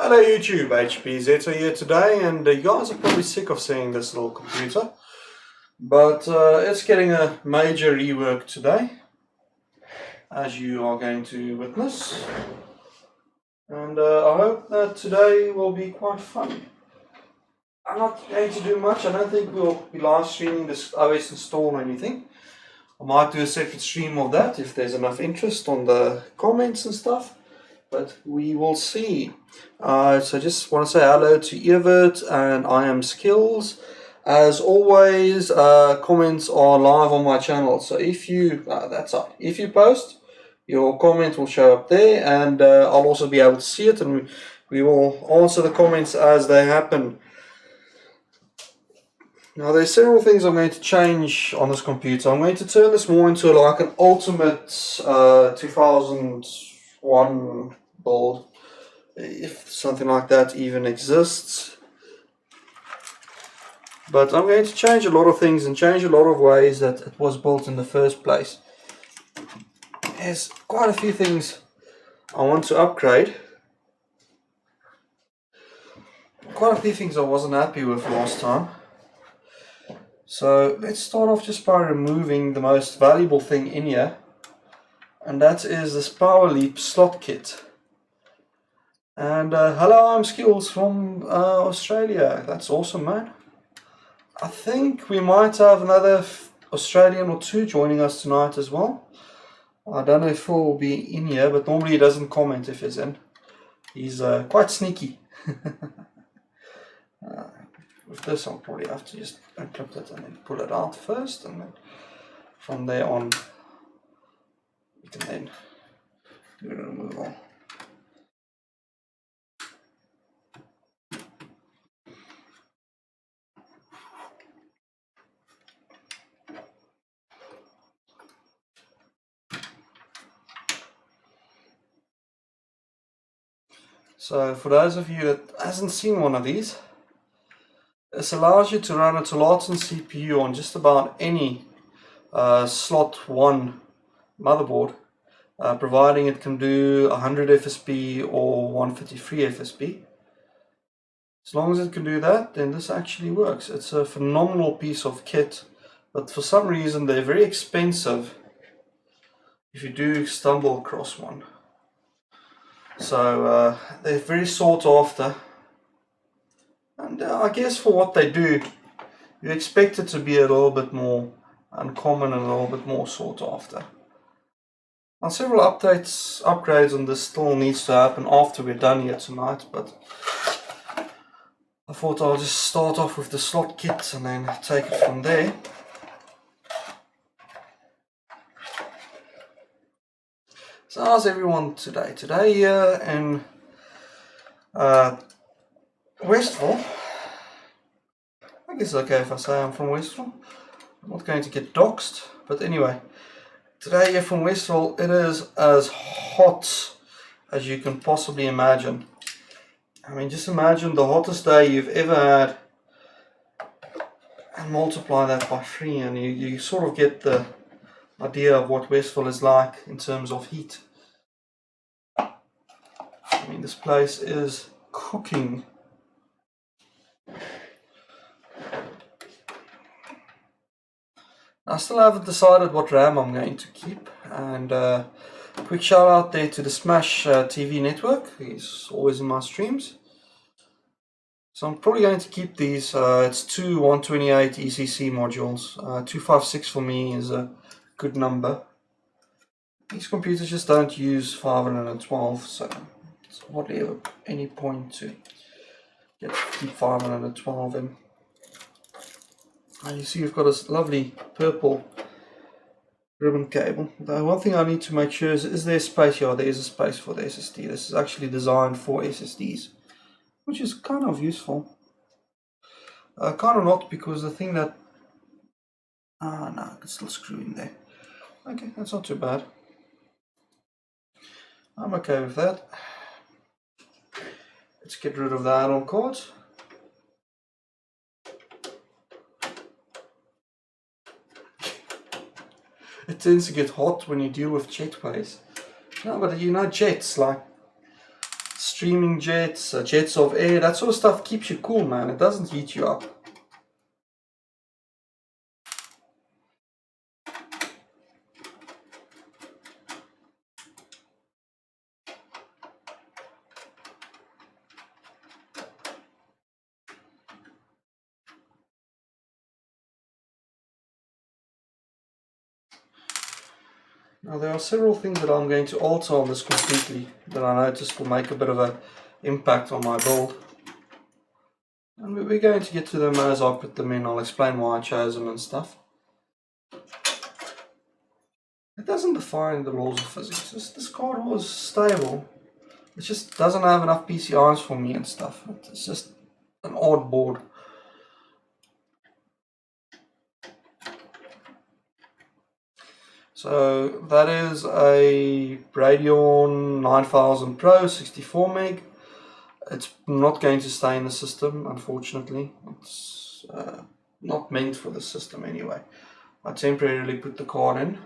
Hello YouTube, HPZ here today, and you guys are probably sick of seeing this little computer, but it's getting a major rework today, as you are going to witness, and I hope that today will be quite fun. I'm not going to do much. I don't think we'll be live streaming this OS install or anything. I might do a separate stream of that if there's enough interest on the comments and stuff. But we will see. So just want to say hello to Evert and I Am Skills. As always, comments are live on my channel. So if you if you post, your comment will show up there, and I'll also be able to see it, and we will answer the comments as they happen. Now there's several things I'm going to change on this computer. I'm going to turn this more into like an ultimate 2001 build, if something like that even exists. But I'm going to change a lot of things and change a lot of ways that it was built in the first place. There's quite a few things I want to upgrade. Quite a few things I wasn't happy with last time. So let's start off just by removing the most valuable thing in here, and that is this Power Leap slot kit. And hello, I'm Skills from Australia. That's awesome, man. I think we might have another Australian or two joining us tonight as well. I don't know if Phil will be in here, but normally he doesn't comment if he's in. He's quite sneaky. With this I'll probably have to just unclip it and then pull it out first, and then from there on we can then do the removal. So for those of you that hasn't seen one of these, this allows you to run a Tolatin CPU on just about any slot 1 motherboard, providing it can do 100 FSP or 153 FSP. As long as it can do that, then this actually works. It's a phenomenal piece of kit, but for some reason they're very expensive if you do stumble across one. So they're very sought after, and I guess for what they do, you expect it to be a little bit more uncommon and a little bit more sought after. Now several upgrades on this still needs to happen after we're done here tonight, but I thought I'll just start off with the slot kit and then take it from there. So how's everyone today? Today here in Westville, I guess it's okay if I say I'm from Westville. I'm not going to get doxed, but anyway, today here from Westville, it is as hot as you can possibly imagine. I mean, just imagine the hottest day you've ever had and multiply that by 3, and you sort of get the idea of what Westville is like in terms of heat. I mean, this place is cooking. I still haven't decided what RAM I'm going to keep, and quick shout out there to the Smash TV network. He's always in my streams. So I'm probably going to keep these. It's two 128 ECC modules. 256 for me is a good number. These computers just don't use 512, so it's hardly ever any point to keep 512 in. And you see we've got this lovely purple ribbon cable. The one thing I need to make sure is there space? Yeah, there is a space for the SSD. This is actually designed for SSDs, which is kind of useful. Kind of not, because the thing that... no, I can still screw in there. Okay, that's not too bad. I'm okay with that. Let's get rid of the add-on cords. It tends to get hot when you deal with jetways. No, but you know jets, like streaming jets, jets of air, that sort of stuff keeps you cool, man. It doesn't heat you up. Now there are several things that I'm going to alter on this completely that I noticed will make a bit of an impact on my build. And we're going to get to them as I put them in. I'll explain why I chose them and stuff. It doesn't defy the laws of physics. This card was stable. It just doesn't have enough PCIs for me and stuff. It's just an odd board. So that is a Radeon 9000 Pro 64 meg. It's not going to stay in the system, unfortunately. It's not meant for the system anyway. I temporarily put the card in.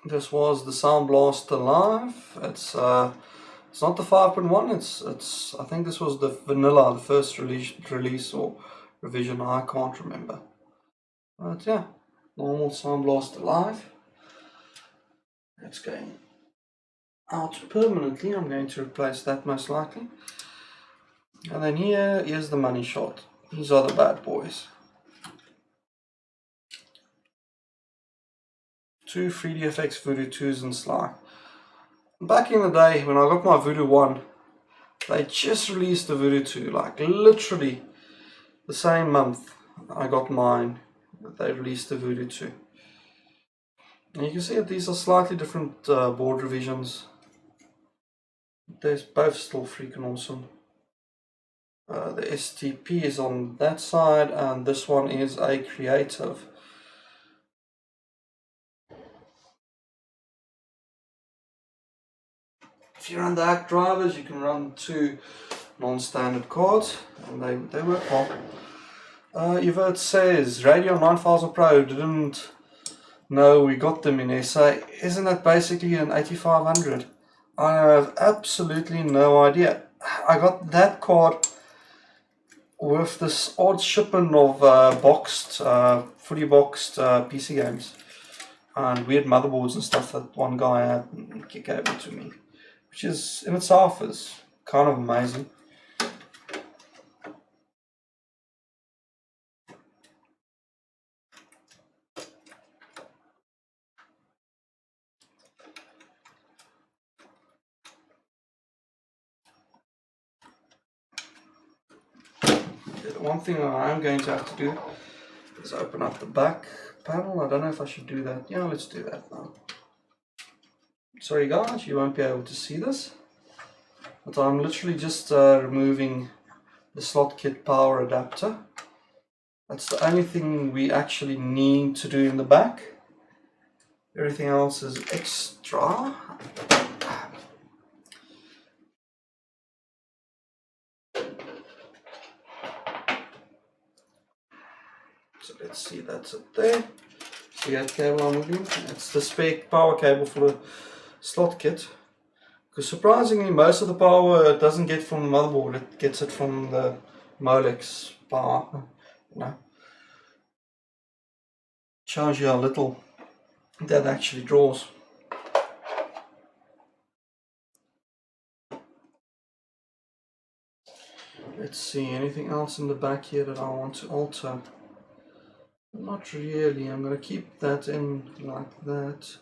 This was the Sound Blaster Live. It's not the 5.1. It's I think this was the vanilla, the first release or revision. I can't remember. But yeah, normal Sound Blaster Live. It's going out permanently. I'm going to replace that most likely. And then here is the money shot. These are the bad boys. Two 3DFX Voodoo 2s and Sly. Back in the day when I got my Voodoo 1, they just released the Voodoo 2, like literally the same month I got mine, they released the Voodoo 2. And you can see that these are slightly different board revisions. They're both still freaking awesome. The STP is on that side and this one is a creative. If you run the hack drivers, you can run two non-standard cards and they work well. Yvette says, Radeon 9000 Pro didn't know we got them in SA. Isn't that basically an 8500? I have absolutely no idea. I got that card with this odd shipment of fully boxed PC games and weird motherboards and stuff that one guy had gave it to me, which is in itself is kind of amazing. One thing I am going to have to do is open up the back panel. I don't know if I should do that. Yeah, let's do that now. Sorry guys, you won't be able to see this, but I'm literally just removing the slot kit power adapter. That's the only thing we actually need to do in the back. Everything else is extra. So let's see, that's it there. See that cable I'm moving? It's the spare power cable for the slot kit. Because surprisingly, most of the power it doesn't get from the motherboard, it gets it from the Molex power. You know, shows you how little that actually draws. Let's see, anything else in the back here that I want to alter? Not really. I'm going to keep that in like that.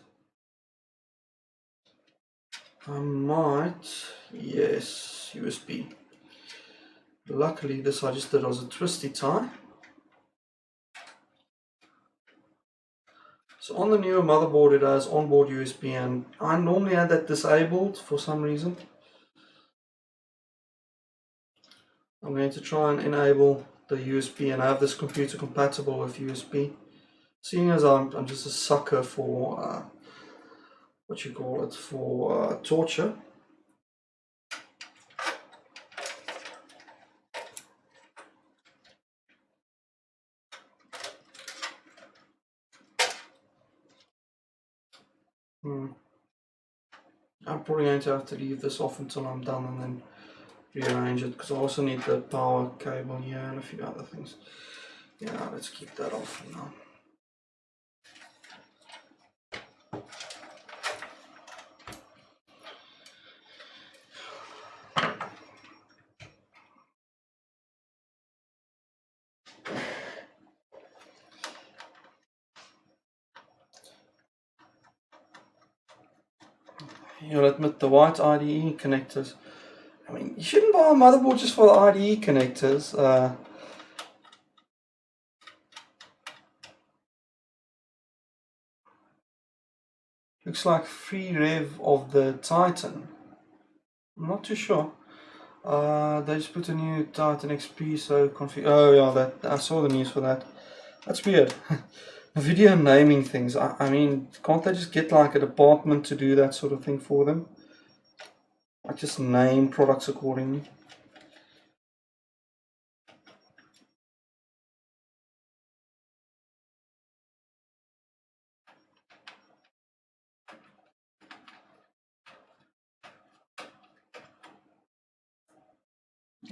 I might, yes, USB. Luckily this I just did as a twisty tie. So on the newer motherboard it has onboard USB and I normally had that disabled for some reason. I'm going to try and enable the USB and have this computer compatible with USB. Seeing as I'm just a sucker for torture. I'm probably going to have to leave this off until I'm done and then rearrange it, because I also need the power cable here and a few other things. Yeah, let's keep that off for now. You'll admit the white IDE connectors, I mean, you shouldn't buy a motherboard just for the IDE connectors. Looks like free rev of the Titan. I'm not too sure. They just put a new Titan XP, so config. Oh yeah, that I saw the news for that. That's weird. Video naming things. I mean, can't they just get like a department to do that sort of thing for them? Like just name products accordingly.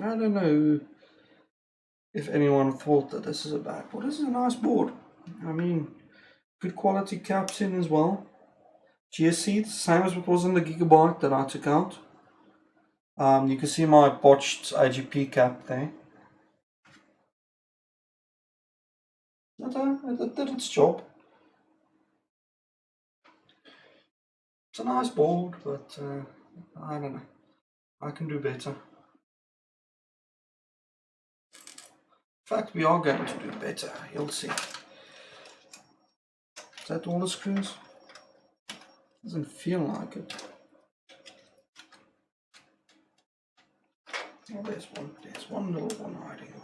I don't know if anyone thought that this is a bad board. This is a nice board. I mean, good quality caps in as well. GSC, same as what was in the Gigabyte that I took out. You can see my botched AGP cap there. It did its job. It's a nice board, but I don't know. I can do better. In fact, we are going to do better. You'll see. Is that all the screws? Doesn't feel like it. Oh, there's one little one hiding away.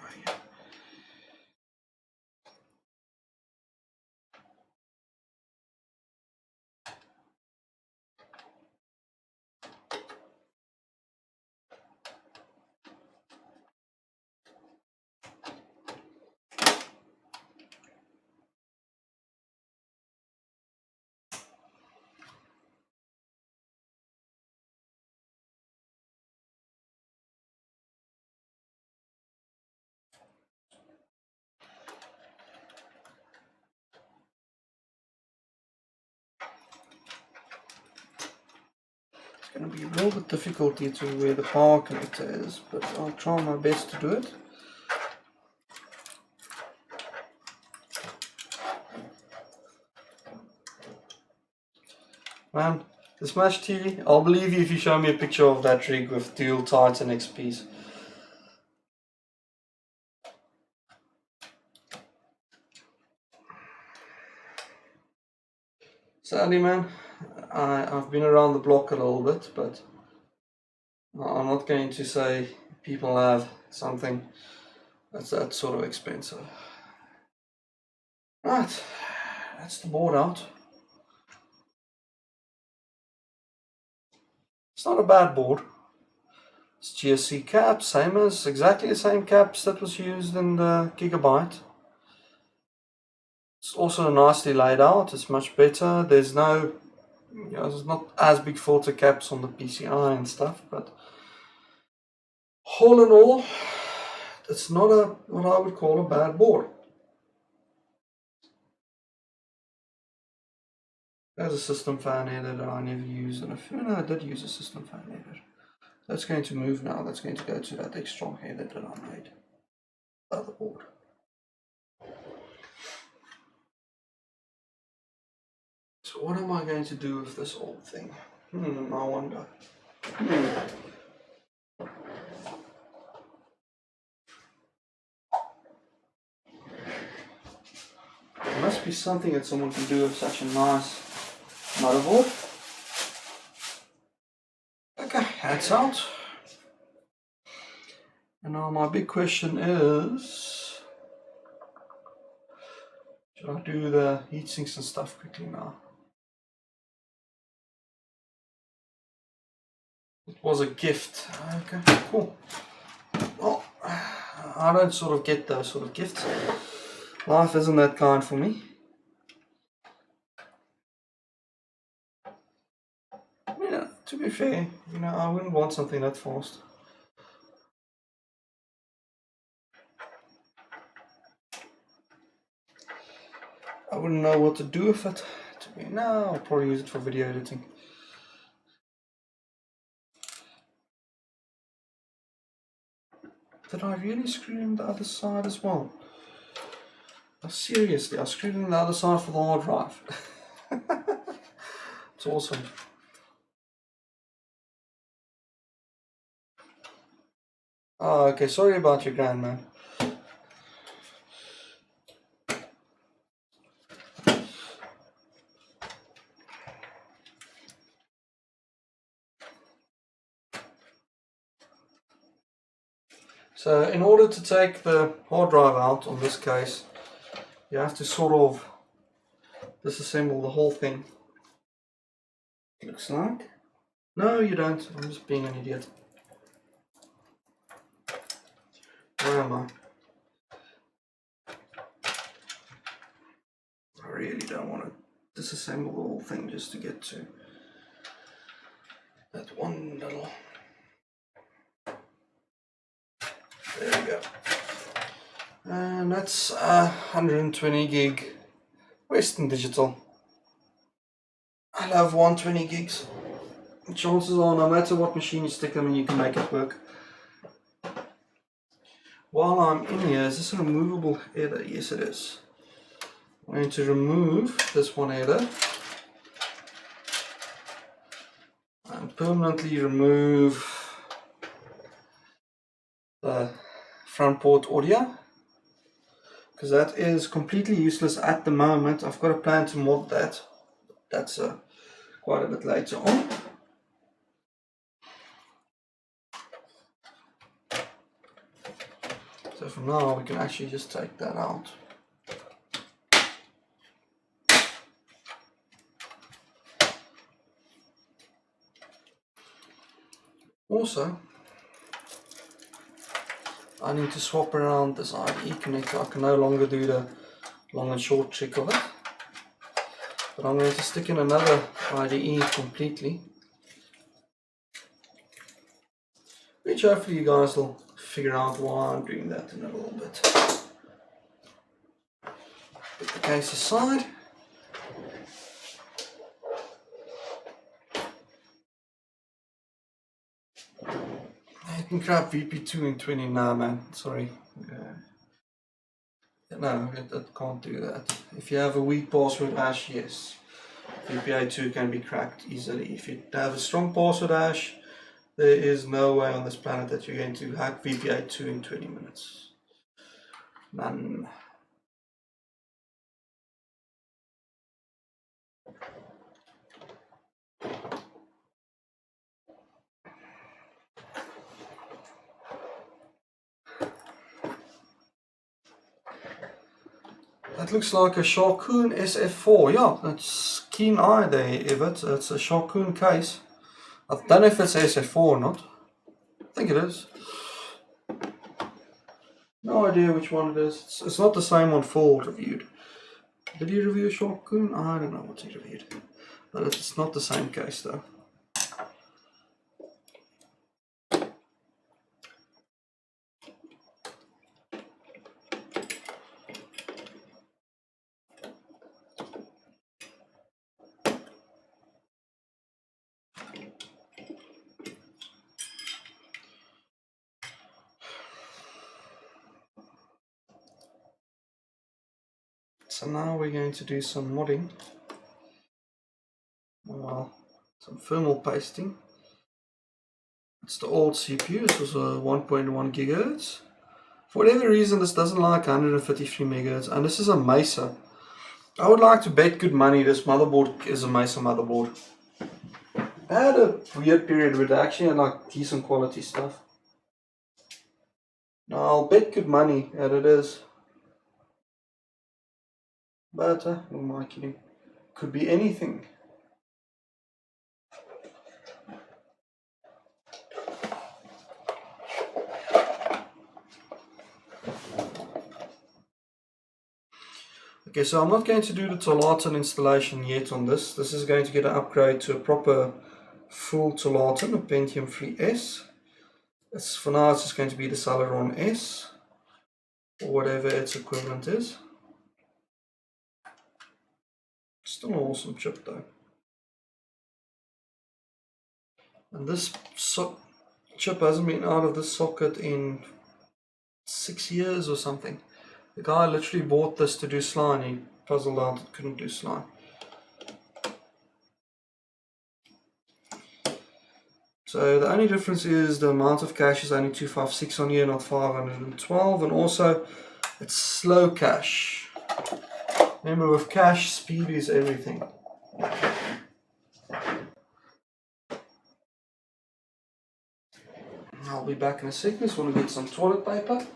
It's going to be a little bit difficult to where the power connector is, but I'll try my best to do it. Man, the Smash TV, I'll believe you if you show me a picture of that rig with dual Titan XPs. Sadly, man, I've been around the block a little bit, but I'm not going to say people have something that's that sort of expensive. Right, that's the board out. It's not a bad board. It's GSC caps, exactly the same caps that was used in the Gigabyte. It's also nicely laid out. It's much better. There's no, there's not as big filter caps on the PCI and stuff, but all in all, it's not what I would call a bad board. There's a system fan header that I never used, and I did use a system fan header. That's going to move now. That's going to go to that extra header that I made. Other board. So what am I going to do with this old thing? I wonder. There must be something that someone can do with such a nice motherboard. Okay, that's out. And now my big question is, should I do the heat sinks and stuff quickly now? It was a gift. Okay, cool. Well, I don't sort of get those sort of gifts. Life isn't that kind for me. fair, you know, I wouldn't want something that fast. I wouldn't know what to do with it. No, I'll probably use it for video editing. Did I really screw in the other side as well? Oh, seriously, I screwed in the other side for the hard drive. It's awesome. Oh, okay, sorry about your grandma. So in order to take the hard drive out on this case, you have to sort of disassemble the whole thing. Looks like. No, you don't. I'm just being an idiot. Where am I? I really don't want to disassemble the whole thing just to get to that one little. There we go. And that's 120 gig Western Digital. I love 120 gigs. Chances are, no matter what machine you stick them in, you can make it work. While I'm in here, is this a removable header? Yes, it is. I'm going to remove this one header and permanently remove the front port audio, because that is completely useless at the moment. I've got a plan to mod that. That's quite a bit later on. So for now, we can actually just take that out. Also, I need to swap around this IDE connector. I can no longer do the long and short trick of it. But I'm going to stick in another IDE completely, which hopefully you guys will figure out why I'm doing that in a little bit. Put the case aside. You can grab VP2 in 20 now, man. Sorry. No, it can't do that. If you have a weak password hash, yes. VPA2 can be cracked easily. If you have a strong password hash, there is no way on this planet that you're going to hack VPA2 in 20 minutes. None. That looks like a Sharkoon SF4. Yeah, that's keen eye there, Everett. It's a Sharkoon case. I don't know if it's SF4 or not. I think it is. No idea which one it is. It's not the same one Ford reviewed. Did he review a Sharkoon? I don't know what he reviewed. But it's not the same case though. So now we're going to do some modding. Well, some thermal pasting. It's the old CPU. It was a 1.1 gigahertz. For whatever reason, this doesn't like 153 megahertz, and this is a Mesa. I would like to bet good money this motherboard is a Mesa motherboard. I had a weird period where they actually had like decent quality stuff. Now I'll bet good money that it is. But who am I kidding? Could be anything. Okay, so I'm not going to do the Tolatan installation yet on this. This is going to get an upgrade to a proper full Tolatin, a Pentium 3S. For now it's just going to be the Celeron S, or whatever its equivalent is. Still an awesome chip though. And this chip hasn't been out of the socket in 6 years or something. The guy literally bought this to do slime and he puzzled out it couldn't do slime. So the only difference is the amount of cache is only 256 on here, not 512, and also it's slow cache. Remember, with cache, speed is everything. I'll be back in a second. Just want to get some toilet paper.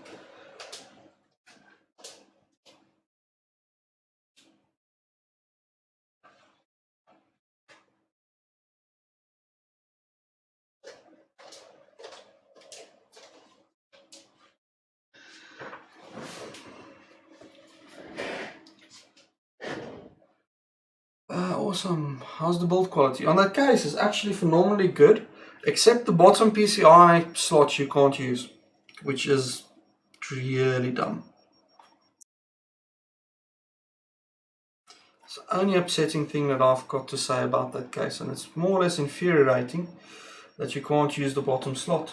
Awesome. How's the build quality? On that case, it's actually phenomenally good, except the bottom PCI slot you can't use, which is really dumb. It's the only upsetting thing that I've got to say about that case, and it's more or less infuriating that you can't use the bottom slot.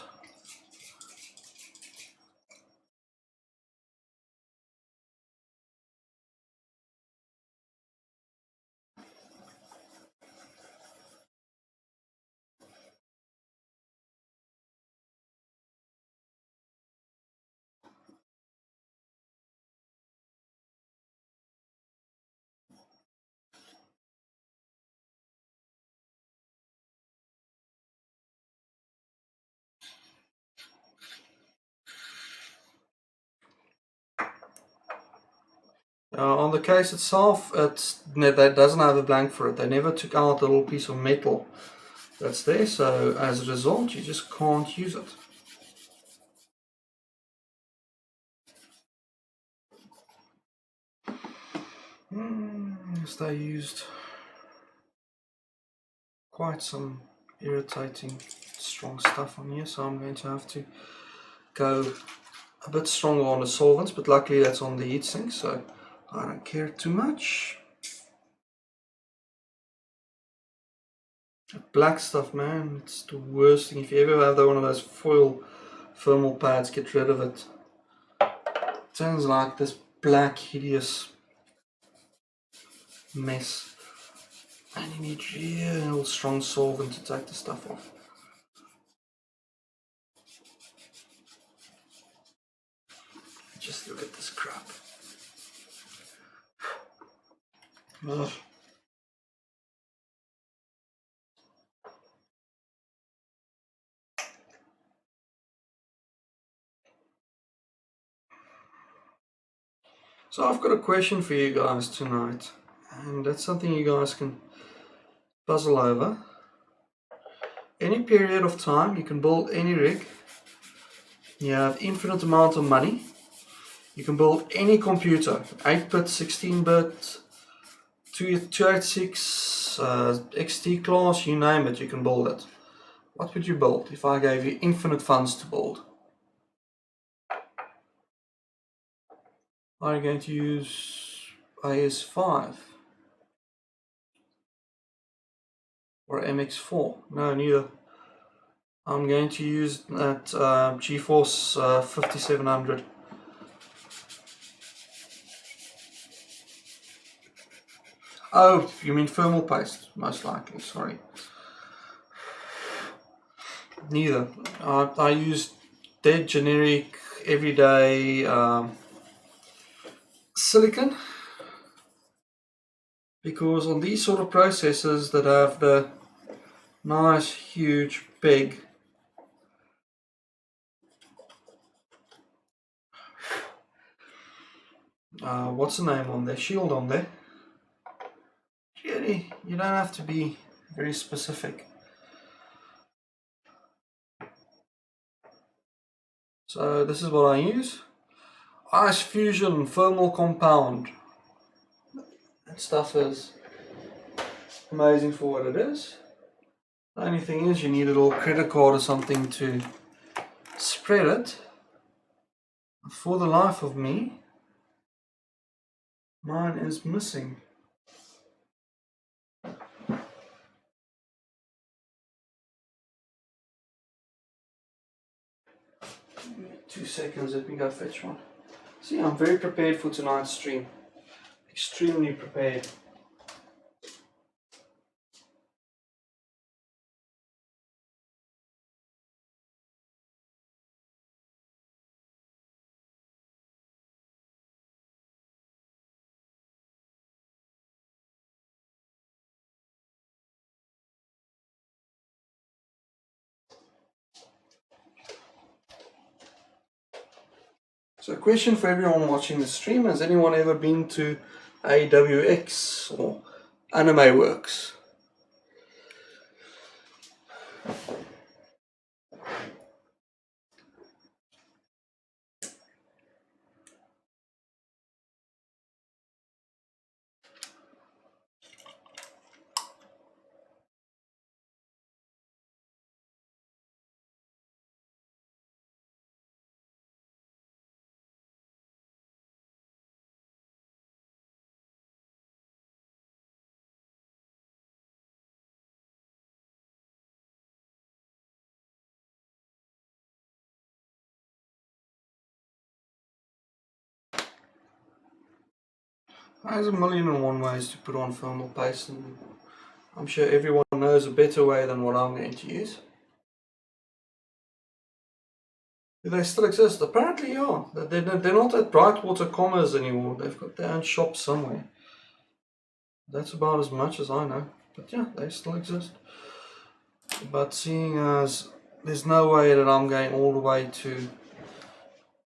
On the case itself, that doesn't have a blank for it. They never took out the little piece of metal that's there, so as a result, you just can't use it. Yes, they used quite some irritating strong stuff on here, so I'm going to have to go a bit stronger on the solvents, but luckily that's on the heatsink, so I don't care too much. Black stuff, man, it's the worst thing. If you ever have one of those foil thermal pads, get rid of it. It sounds like this black hideous mess, and you need real strong solvent to take the stuff off. Just look at this crap. Ugh. So I've got a question for you guys tonight, and that's something you guys can puzzle over. Any period of time, you can build any rig. You have infinite amount of money. You can build any computer, 8-bit, 16-bit, 286, XT class, you name it, you can build it. What would you build if I gave you infinite funds to build? Are you going to use AS5 or MX4? No, neither. I'm going to use that GeForce 5700. Oh, you mean thermal paste, most likely, sorry. Neither. I use dead generic, everyday silicon, because on these sort of processors that have the nice huge big what's the name on there, shield on there, really, you don't have to be very specific. So this is what I use. Ice Fusion Thermal Compound. That stuff is amazing for what it is. The only thing is you need a little credit card or something to spread it. For the life of me, mine is missing. 2 seconds, let me go fetch one. See, I'm very prepared for tonight's stream. Extremely prepared. So a question for everyone watching the stream, has anyone ever been to AWX or Anime Works? There's a million and one ways to put on film or paste, and I'm sure everyone knows a better way than what I'm going to use. Do they still exist? Apparently, yeah. They're not at Brightwater Commerce anymore. They've got their own shop somewhere. That's about as much as I know. But yeah, they still exist. But seeing as there's no way that I'm going all the way to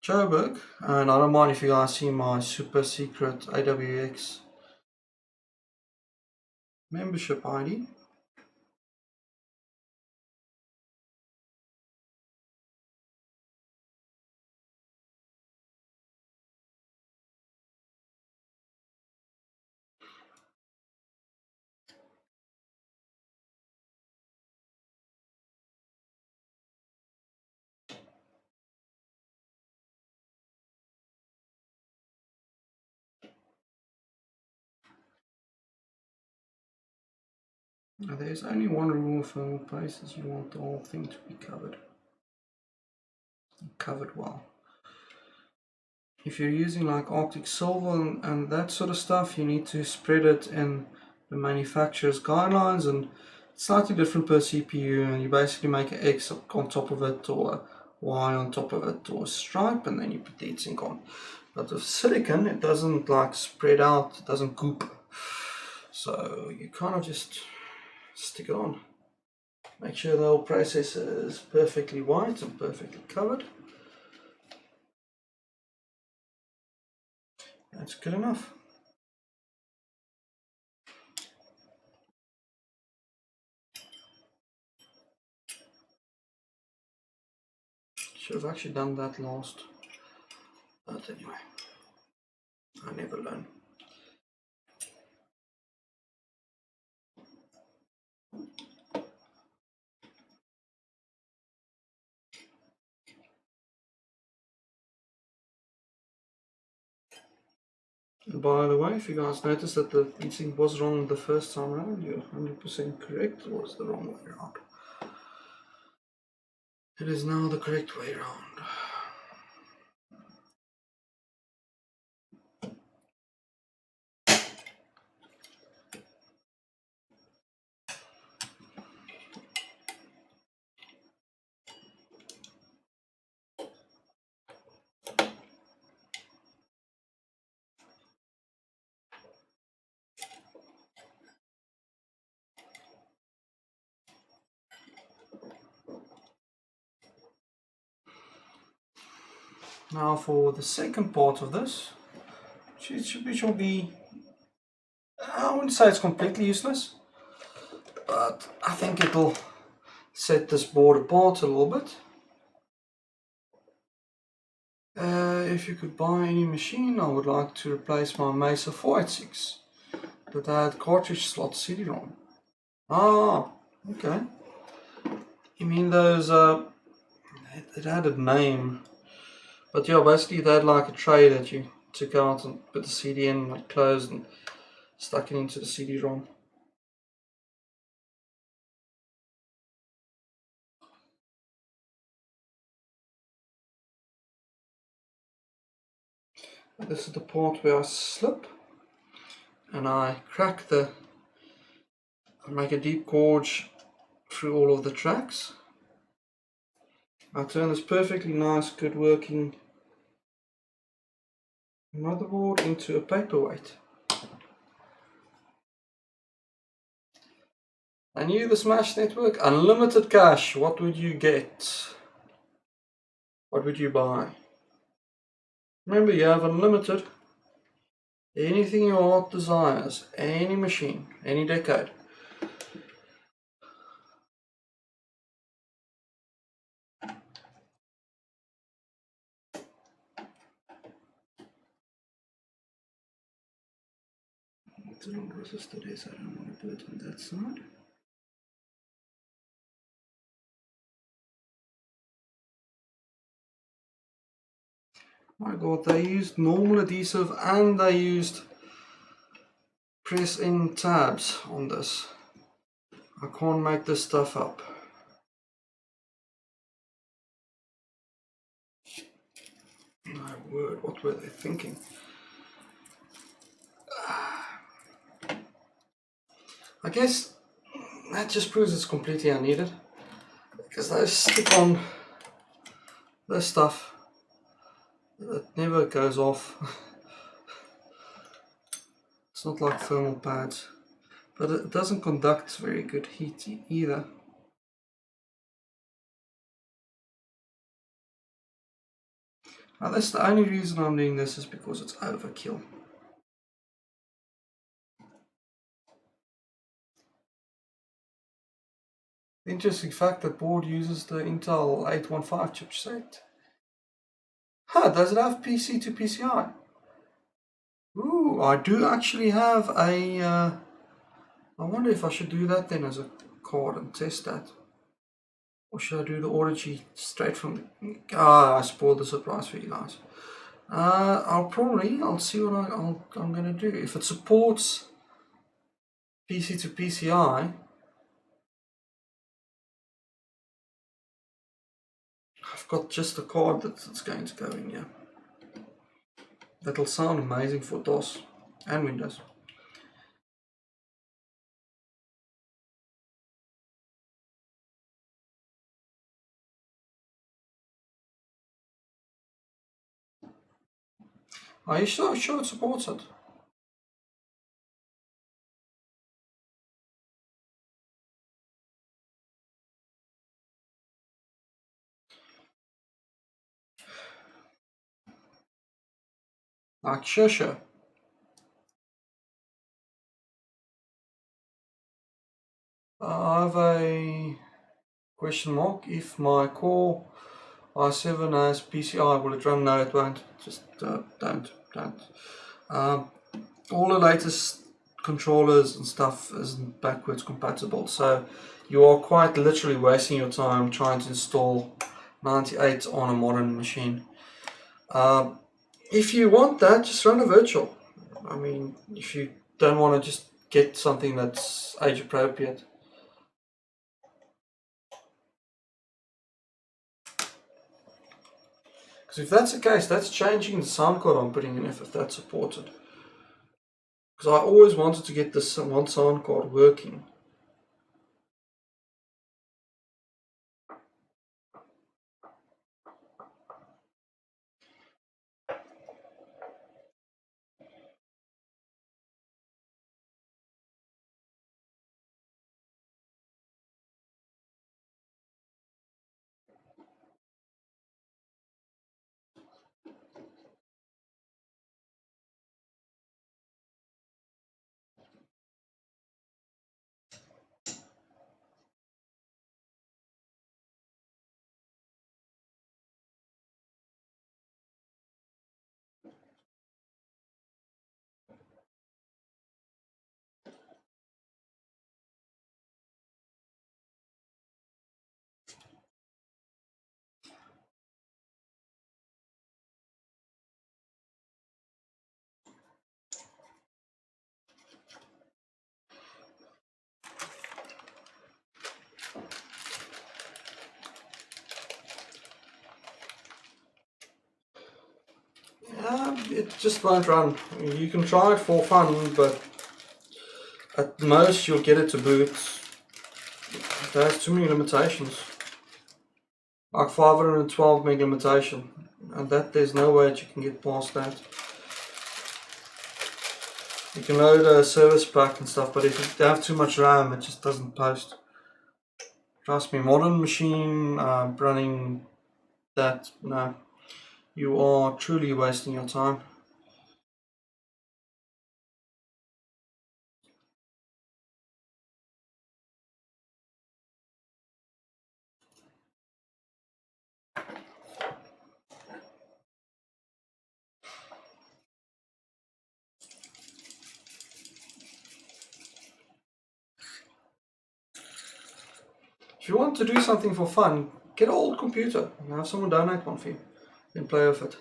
Joburg, and I don't mind if you guys see my super secret AWX membership ID. Now, there's only one rule of thermal paste, is you want the whole thing to be covered well. If you're using like Arctic Silver and that sort of stuff, you need to spread it in the manufacturer's guidelines, and it's slightly different per CPU, and you basically make an X on top of it or a Y on top of it or a stripe, and then you put the heatsink on. But with silicon, it doesn't like spread out, it doesn't goop. So you kind of just stick it on. Make sure the whole processor is perfectly white and perfectly covered. That's good enough. Should have actually done that last. But anyway, I never learn. And by the way, if you guys noticed that the heatsink was wrong the first time around, you're 100% correct. It was the wrong way around. It is now the correct way around. Now for the second part of this, which will be, I wouldn't say it's completely useless, but I think it'll set this board apart a little bit. If you could buy any machine, I would like to replace my Mesa 486 that had cartridge slot CD-ROM. Ah, okay. You mean those, it had a name. But yeah, basically they had like a tray that you took out and put the CD in, like closed, and stuck it into the CD-ROM. This is the part where I slip and I crack I make a deep gorge through all of the tracks. I turn this perfectly nice, good working motherboard into a paperweight. I knew the Smash Network, unlimited cash. What would you get? What would you buy? Remember, you have unlimited. Anything your heart desires, any machine, any decade. It's a long resistor there, so I don't want to do it on that side. My god, they used normal adhesive and they used press-in tabs on this. I can't make this stuff up. My word, what were they thinking? I guess that just proves it's completely unneeded, because they stick on this stuff that never goes off. It's not like thermal pads, but it doesn't conduct very good heat either. Now that's the only reason I'm doing this, is because it's overkill. The interesting fact that board uses the Intel 815 chipset. Huh, does it have PC to PCI? Ooh, I do actually have a... I wonder if I should do that then as a card and test that. Or should I do the Audigy straight from the... I spoiled the surprise for you guys. I'll see what I'm going to do. If it supports PC to PCI, I've got just a card that's going to go in here. That'll sound amazing for DOS and Windows. Are you sure it supports it? Like, sure. I have a question mark. If my Core i7 has PCI, will it run? No, it won't. Just don't. All the latest controllers and stuff isn't backwards compatible, so you are quite literally wasting your time trying to install 98 on a modern machine. If you want that, just run a virtual. I mean, if you don't want to just get something that's age appropriate. Because if that's the case, that's changing the sound card I'm putting in if that's supported. Because I always wanted to get this one sound card working. It just won't run. You can try it for fun, but at most you'll get it to boot. It has too many limitations. Like 512 meg limitation. And that there's no way that you can get past that. You can load a service pack and stuff, but if you have too much RAM, it just doesn't post. Trust me, modern machine running that, no. You are truly wasting your time. If you want to do something for fun, get an old computer and have someone donate one for you. Then play with it.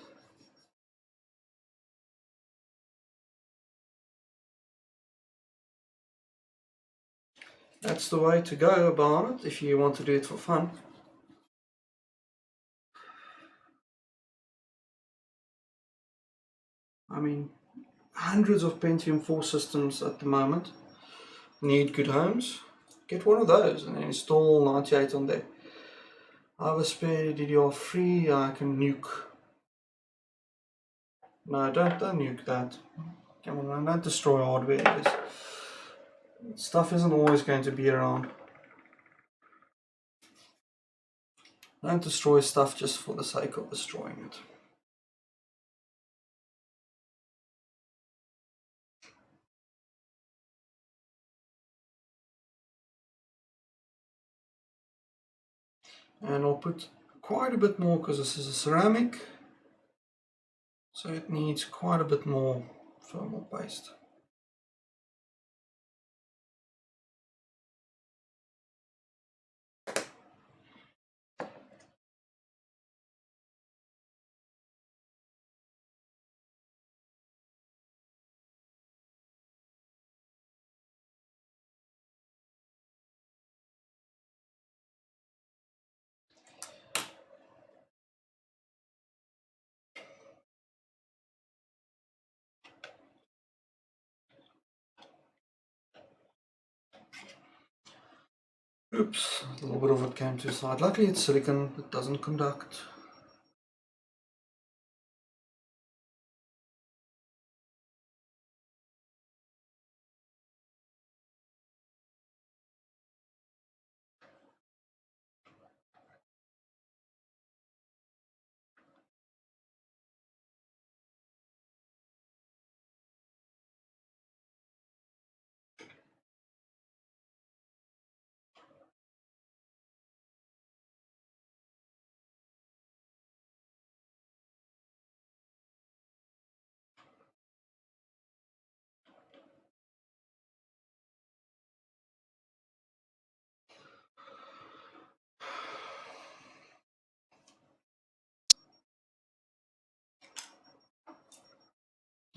That's the way to go about it if you want to do it for fun. I mean, hundreds of Pentium 4 systems at the moment need good homes. Get one of those and install 98 on there. I have a spare DDR3 I can nuke. No, don't nuke that. Come on, don't destroy hardware. This stuff isn't always going to be around. Don't destroy stuff just for the sake of destroying it. And I'll put quite a bit more because this is a ceramic, so it needs quite a bit more thermal paste. Oops, a little bit of it came to the side. Luckily it's silicon, it doesn't conduct.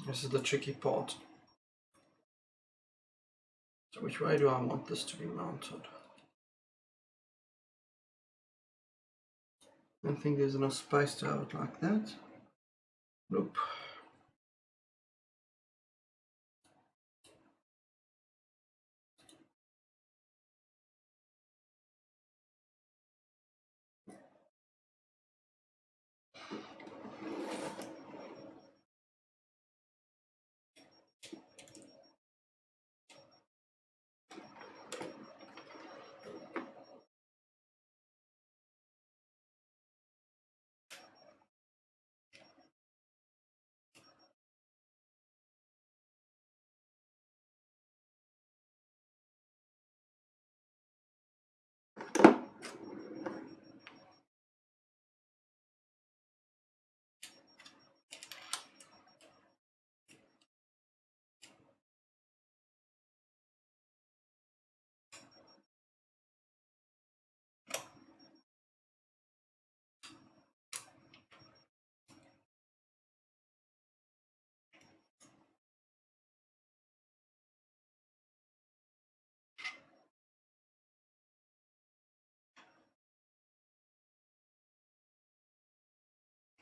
This is the tricky part. So which way do I want this to be mounted? I don't think there's enough space to have it like that. Nope.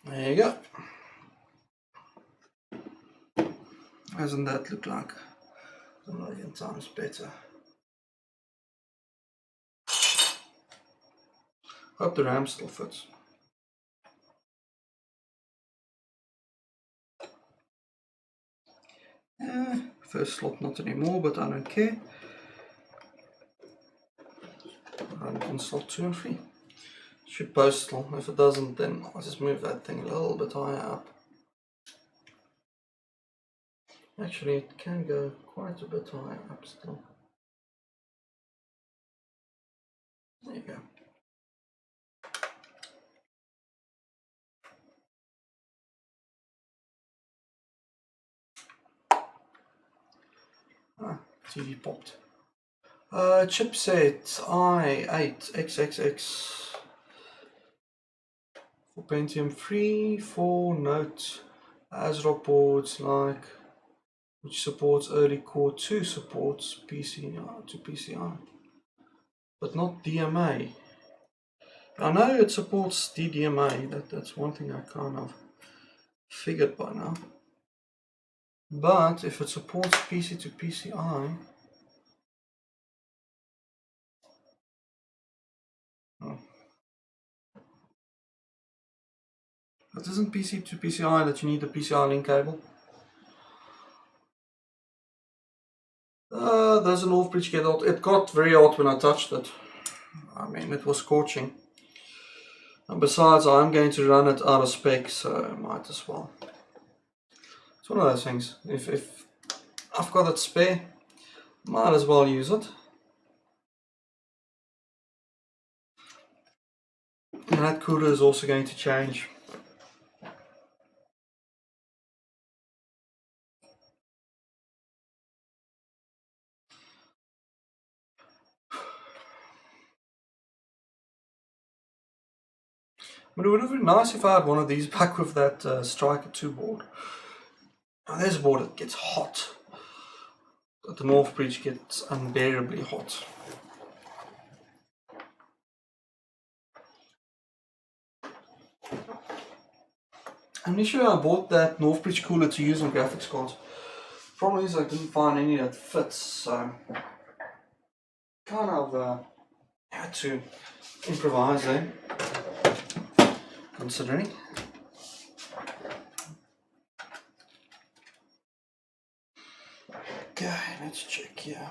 There you go. Doesn't that look like a million times better? Hope the RAM still fits. First slot not anymore, but I don't care. Run it on slot 2 and 3. Should post still. If it doesn't, then I'll just move that thing a little bit higher up. Actually, it can go quite a bit higher up still. There you go. TV popped. Chipset i8-XXX for Pentium 3 for Note ASRock boards like which supports early Core 2 supports PCI to PCI, but not DMA. I know it supports DDMA. That's one thing I kind of figured by now. But if it supports PC to PCI, but isn't PC to PCI that you need a PCI link cable? There's an off-bridge get hot. It got very hot when I touched it. I mean, it was scorching. And besides, I'm going to run it out of spec, so might as well. It's one of those things. If I've got it spare, might as well use it. And that cooler is also going to change. But it would have been nice if I had one of these back with that Striker 2 board. Now there's a board that gets hot. But the North Bridge gets unbearably hot. Initially I bought that North Bridge cooler to use on graphics cards. Problem is I didn't find any that fits, so kind of had to improvise there, considering. Okay, let's check here.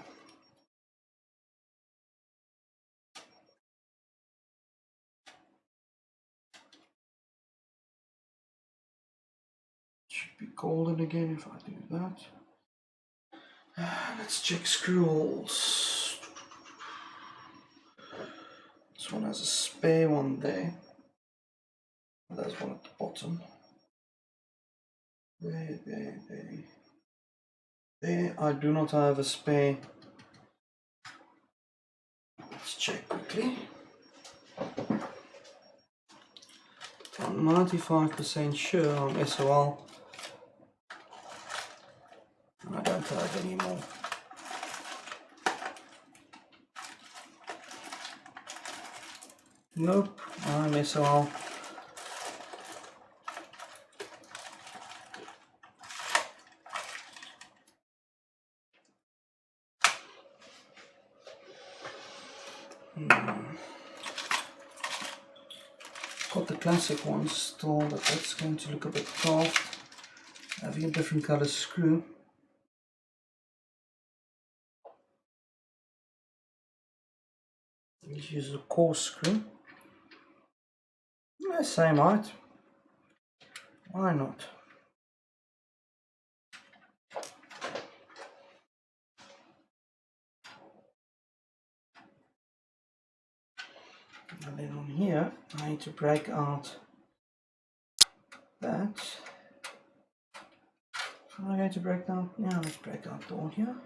Should be golden again if I do that. Let's check screw holes. This one has a spare one there. There's one at the bottom. There, I do not have a spare. Let's check quickly. I'm 95% sure on SOL. And I don't have any more. Nope, I'm SOL. Got the classic ones still, but that's going to look a bit daft. Having a different color screw. Let's use a coarse screw. Yeah, same height. Why not? And then on here, I need to break out that. Am I going to break down? Yeah, let's break out the one here.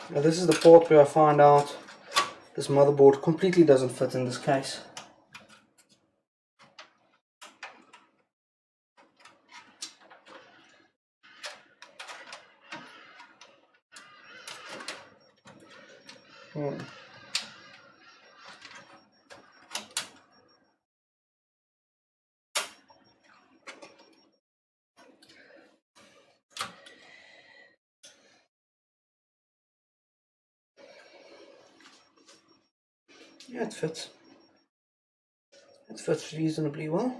Now this is the part where I find out this motherboard completely doesn't fit in this case. Yeah, it fits. It fits reasonably well.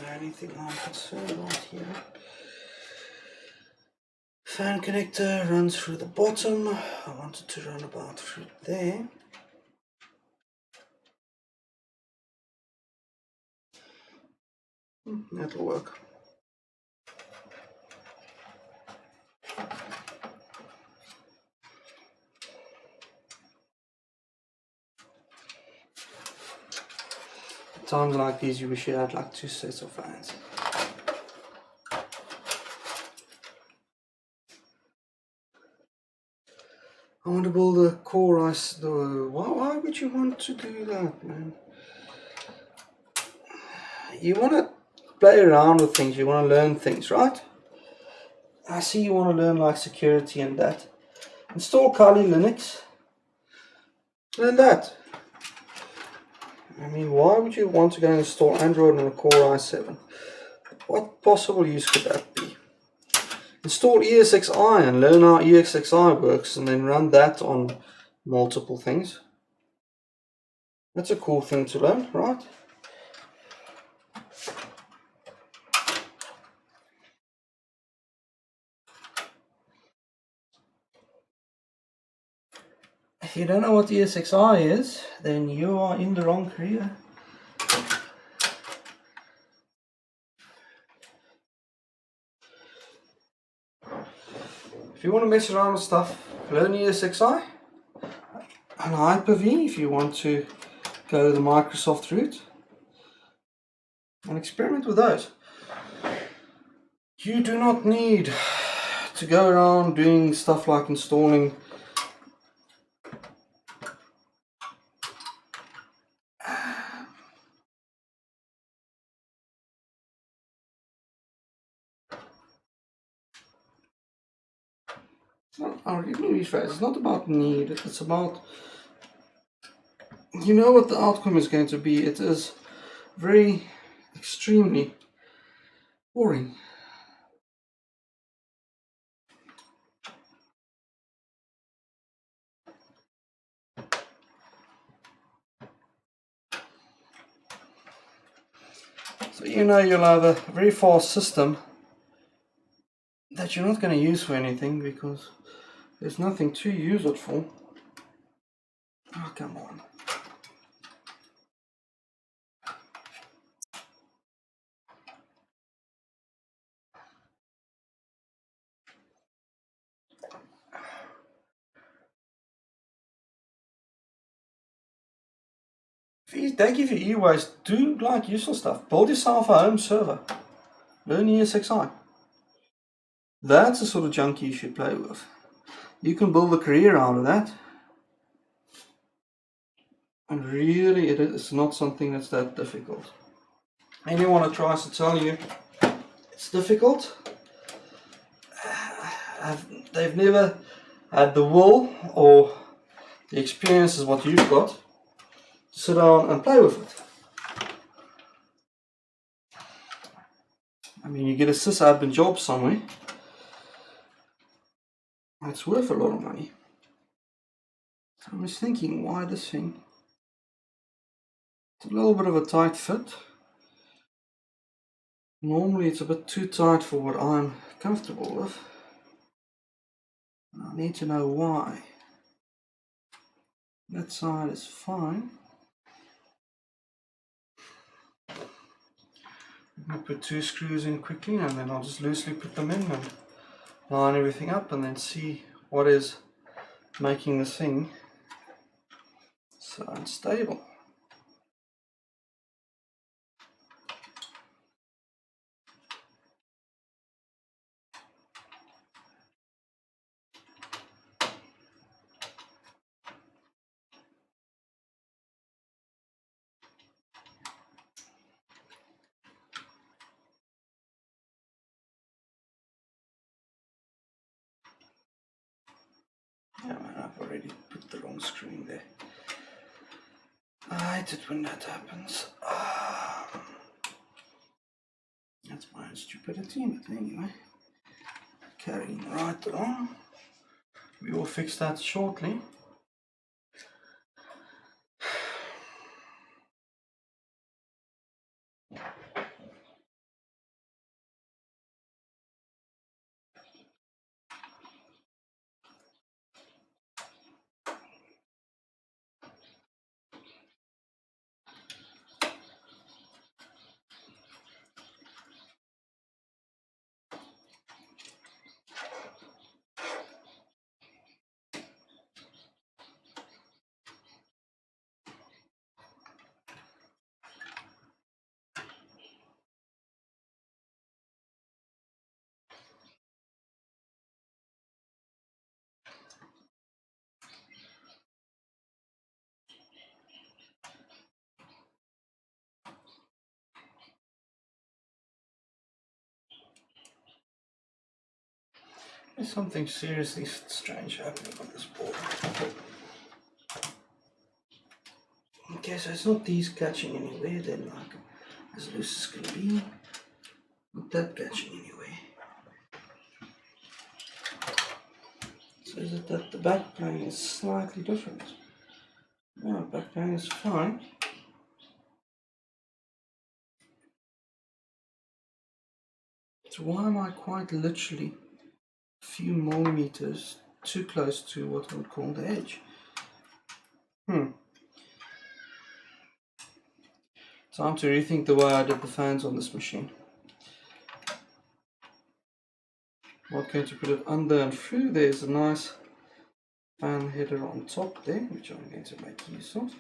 The only thing I'm concerned about here, fan connector runs through the bottom. I want it to run about through there. That'll work. At times like these you wish you had like 2 sets of fans. I want to build a core ice. Why would you want to do that, man? You want to play around with things, you want to learn things, right? I see you want to learn like security and that. Install Kali Linux. Learn that. I mean, why would you want to go and install Android on a Core i7? What possible use could that be? Install ESXi and learn how ESXi works and then run that on multiple things. That's a cool thing to learn, right? If you don't know what ESXi is, then you are in the wrong career. If you want to mess around with stuff, learn ESXi and Hyper-V if you want to go the Microsoft route and experiment with those. You do not need to go around doing stuff like installing it's not about need, it's about, you know what the outcome is going to be. It is very extremely boring. So you know you'll have a very fast system that you're not going to use for anything because there's nothing to use it for. Oh, come on. If they give you e-waste, do like useful stuff. Build yourself a home server. Learn ESXi. That's the sort of junk you should play with. You can build a career out of that. And really, it's not something that's that difficult. Anyone who tries to tell you it's difficult, they've never had the will or the experience is what you've got to sit down and play with it. I mean, you get a sysadmin job somewhere, it's worth a lot of money. So I was thinking, why this thing? It's a little bit of a tight fit. Normally it's a bit too tight for what I'm comfortable with. I need to know why. That side is fine. I'll put 2 screws in quickly and then I'll just loosely put them in and line everything up and then see what is making this thing so unstable. already put the wrong screw in there. I hate it when that happens. That's my own stupidity, but anyway, carrying right along. We will fix that shortly. There's something seriously strange happening on this board. Okay, so it's not these catching anywhere, they're like as loose as can be. Not that catching anyway. So is it that the back plane is slightly different? No, back plane is fine. So why am I quite literally a few millimeters too close to what I would call the edge? Time to rethink the way I did the fans on this machine. I'm not going to put it under and through. There's a nice fan header on top there, which I'm going to make use of.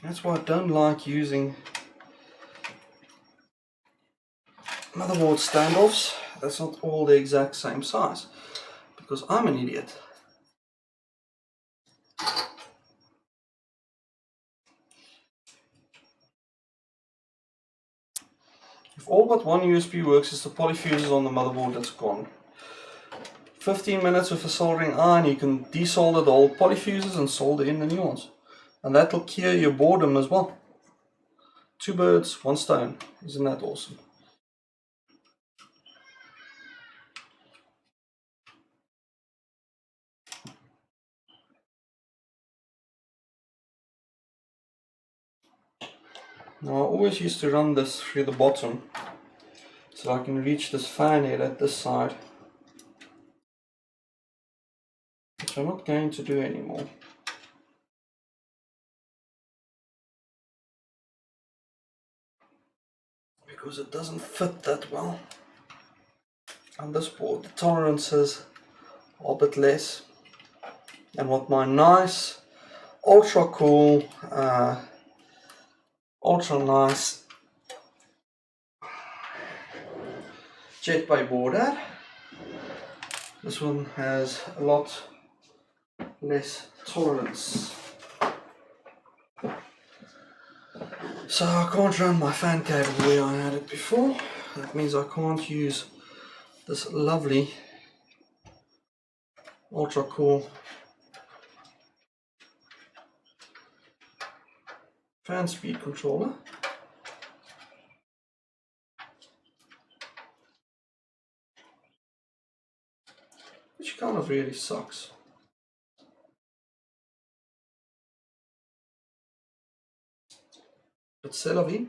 That's why I don't like using motherboard standoffs. That's not all the exact same size, because I'm an idiot. If all but one USB works, it's the polyfuses on the motherboard that's gone. 15 minutes with a soldering iron, you can desolder the old polyfuses and solder in the new ones. And that'll cure your boredom as well. 2 birds, 1 stone. Isn't that awesome? Now I always used to run this through the bottom so I can reach this fan head at this side, which I'm not going to do anymore. Because it doesn't fit that well on this board. The tolerances are a bit less. And what my nice, ultra cool, ultra nice JetBay board had, this one has a lot less tolerance. So I can't run my fan cable the way I had it before. That means I can't use this lovely ultra cool fan speed controller. Which kind of really sucks. But c'est la vie.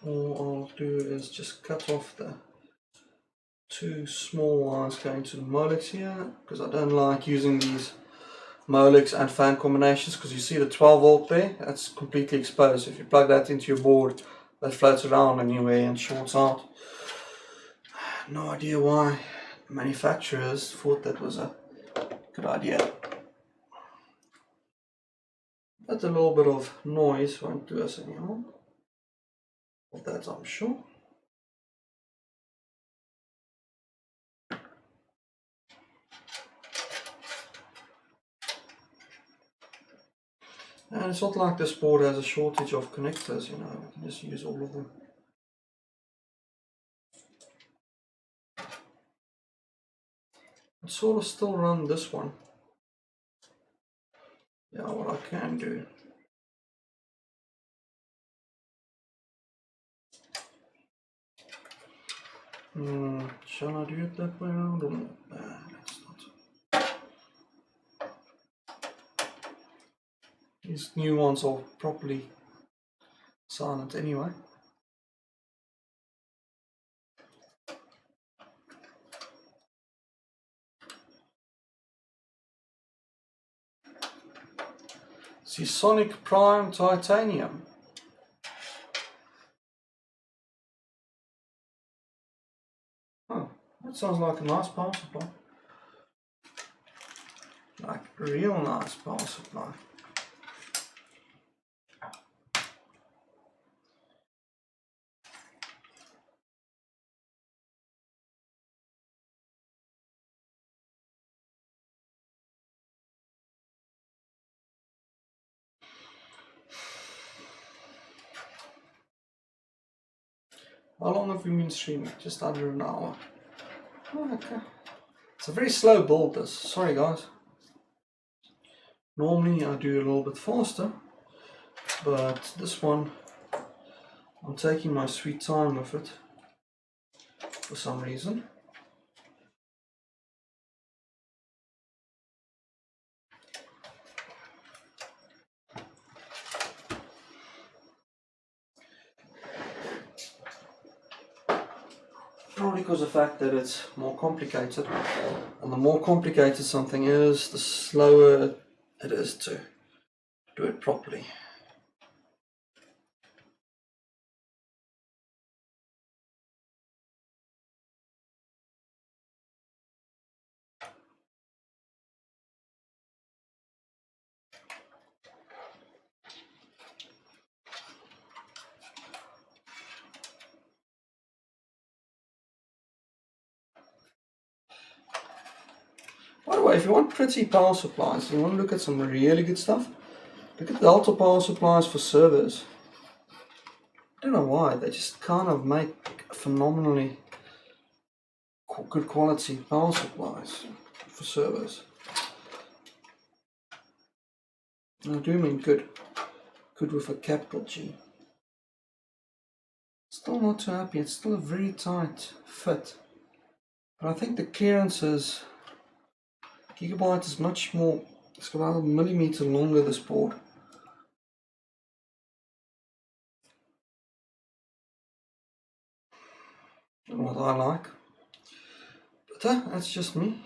All I'll do is just cut off the 2 small wires going to the Molex here, because I don't like using these Molex and fan combinations, because you see the 12 volt there, that's completely exposed. If you plug that into your board, that floats around anyway and shorts out. No idea why the manufacturers thought that was a good idea. But a little bit of noise won't do us any harm. of that, I'm sure. And it's not like this board has a shortage of connectors, you know, we can just use all of them. I'd sort of still run this one. Yeah, what I can do. Shall I do it that way around or not? That's not. These new ones are properly silent anyway. Sonic Prime Titanium. Oh, that sounds like a nice power supply. Like a real nice power supply. How long have we been streaming? Just under an hour. Oh, okay. It's a very slow build this. Sorry guys. Normally I do a little bit faster, but this one I'm taking my sweet time with it for some reason. Probably because of the fact that it's more complicated, and the more complicated something is, the slower it is to do it properly. By the way, if you want pretty power supplies, you want to look at some really good stuff, look at the Delta power supplies for servers. I don't know why, they just kind of make phenomenally good quality power supplies for servers. And I do mean good. Good with a capital G. Still not too happy, it's still a very tight fit. But I think the clearance is, Gigabyte is much more, it's about a millimeter longer, this board. Than what I like. But that's just me.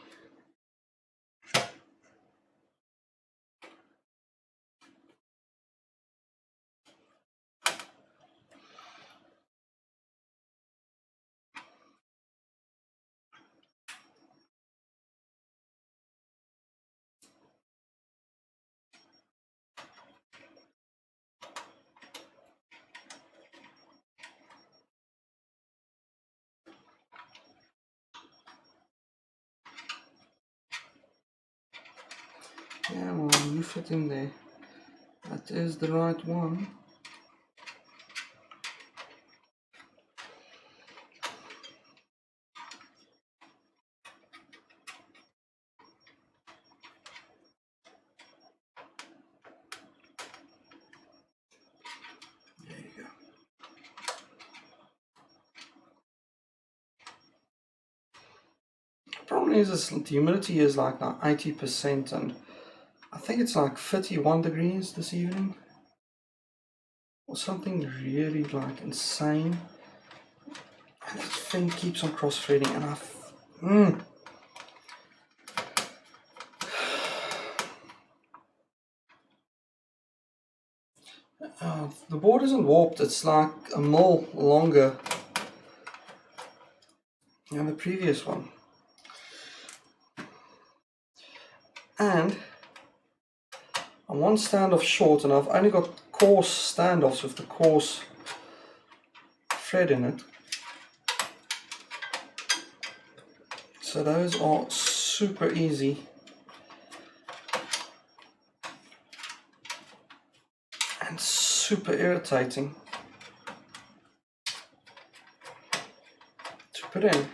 Yeah, well, you fit in there. That is the right one. There you go. The problem is this, the humidity is like 80%, and I think it's like 51 degrees this evening. Or something really like insane. And this thing keeps on cross-threading, and the board isn't warped, it's like a mil longer than the previous one. And I'm one standoff short, and I've only got coarse standoffs with the coarse thread in it. So those are super easy and super irritating to put in.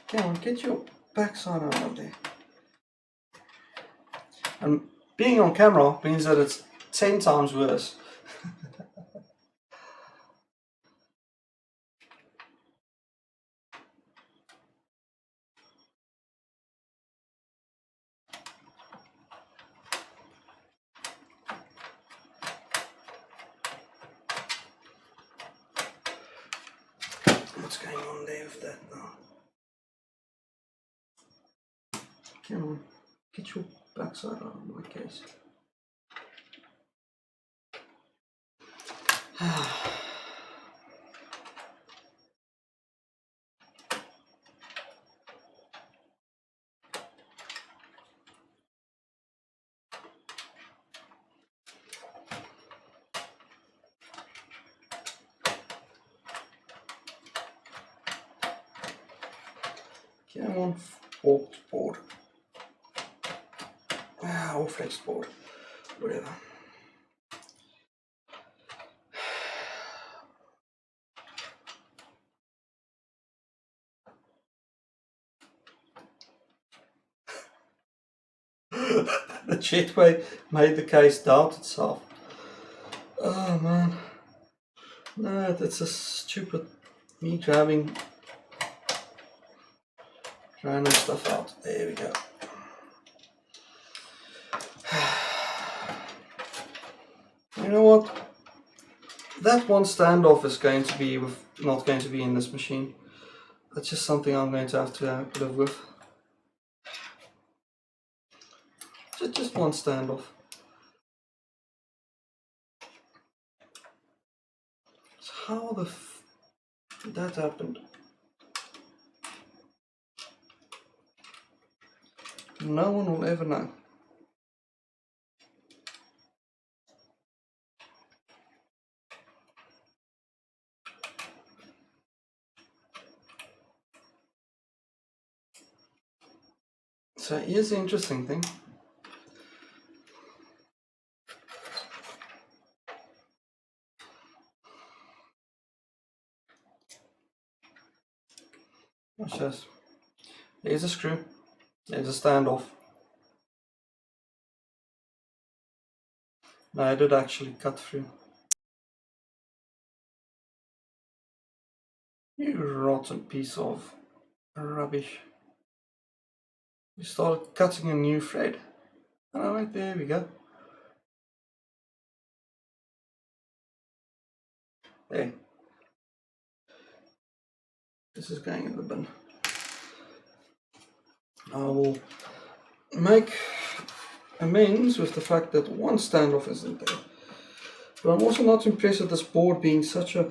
Come on, get your backside out of there. And being on camera means that it's 10 times worse. What's going on there with that now? Come on, get your backside out of my case. Come on, forked board. Or flexed board, whatever. The jetway made the case doubt itself. Oh man. No, that's a stupid me grabbing random stuff out. There we go. You know what? That one standoff is going to be not going to be in this machine. That's just something I'm going to have to live with. Just one standoff. So how the f did that happen? No one will ever know. So here's the interesting thing. Watch this. There's a screw. There's a standoff. No, I did actually cut through. You rotten piece of rubbish. We started cutting a new thread. Alright, there we go. There. This is going in the bin. I will make amends with the fact that one standoff isn't there. But I'm also not impressed with this board being such a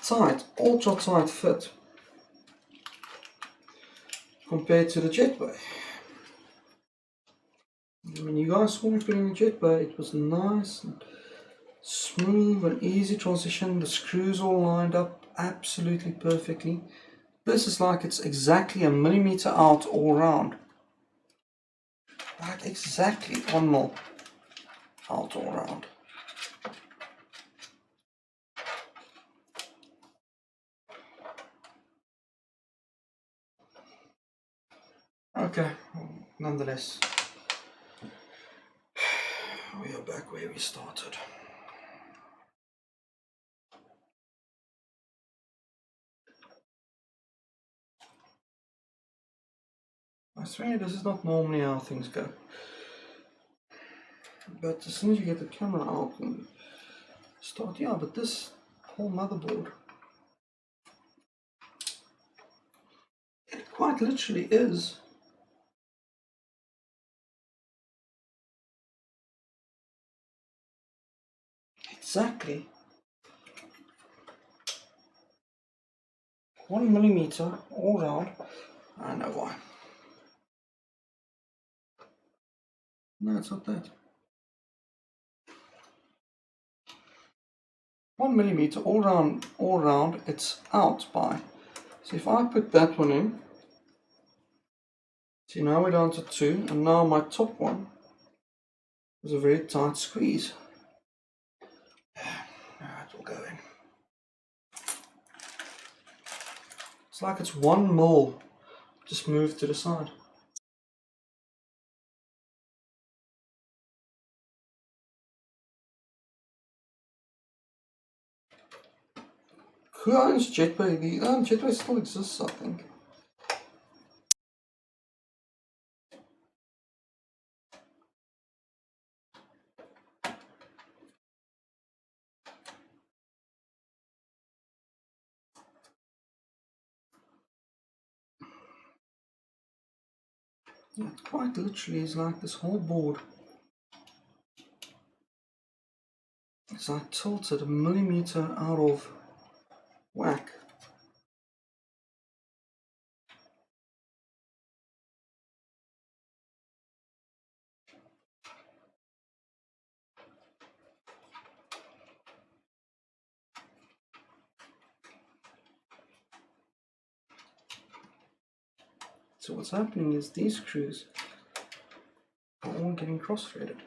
tight, ultra tight fit compared to the jetway. I mean, you guys saw me putting the jetway, it was nice and smooth and easy transition, the screws all lined up absolutely perfectly. This is like it's exactly a millimeter out all round. Like exactly 1 mil out all round. Okay, nonetheless, we are back where we started. I swear this is not normally how things go. But as soon as you get the camera out and start, yeah, but this whole motherboard, it quite literally is exactly 1 millimeter all round. I know why. No, it's not that. 1 millimeter all round it's out by. So if I put that one in, see now we're down to 2, and now my top one is a very tight squeeze. Now it will go in. It's like it's 1 mil just moved to the side. Who owns Jetway? Jetway still exists, I think. Yeah, it quite literally is like this whole board. It's like tilted a millimeter out of whack. So what's happening is these screws are all getting cross-threaded.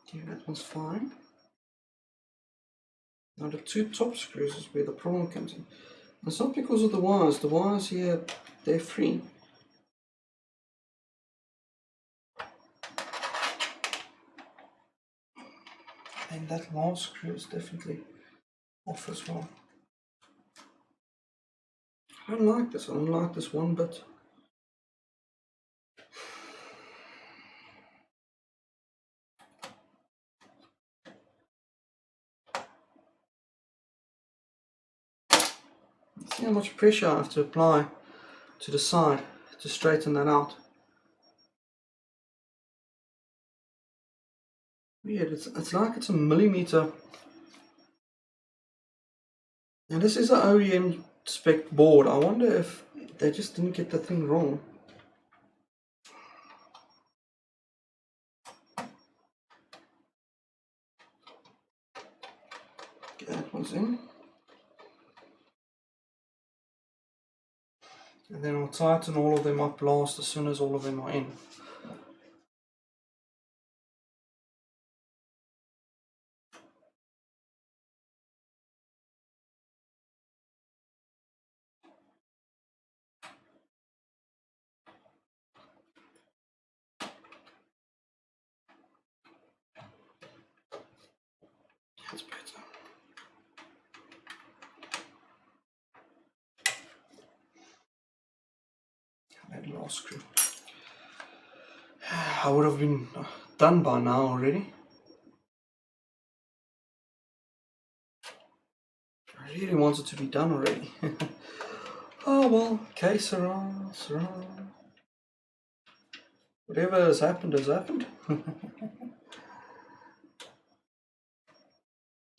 Okay, that one's fine. Now the 2 top screws is where the problem comes in. It's not because of the wires here, they're free. And that last screw is definitely off as well. I don't like this, I don't like this one bit. See how much pressure I have to apply to the side to straighten that out. Weird, it's like it's a millimeter. And this is an OEM spec board. I wonder if they just didn't get the thing wrong. Get that one's in. And then I'll tighten all of them up last as soon as all of them are in. That's better. That last screw. I would have been done by now already. I really wanted to be done already. Oh well, okay, Sarah. Whatever has happened has happened.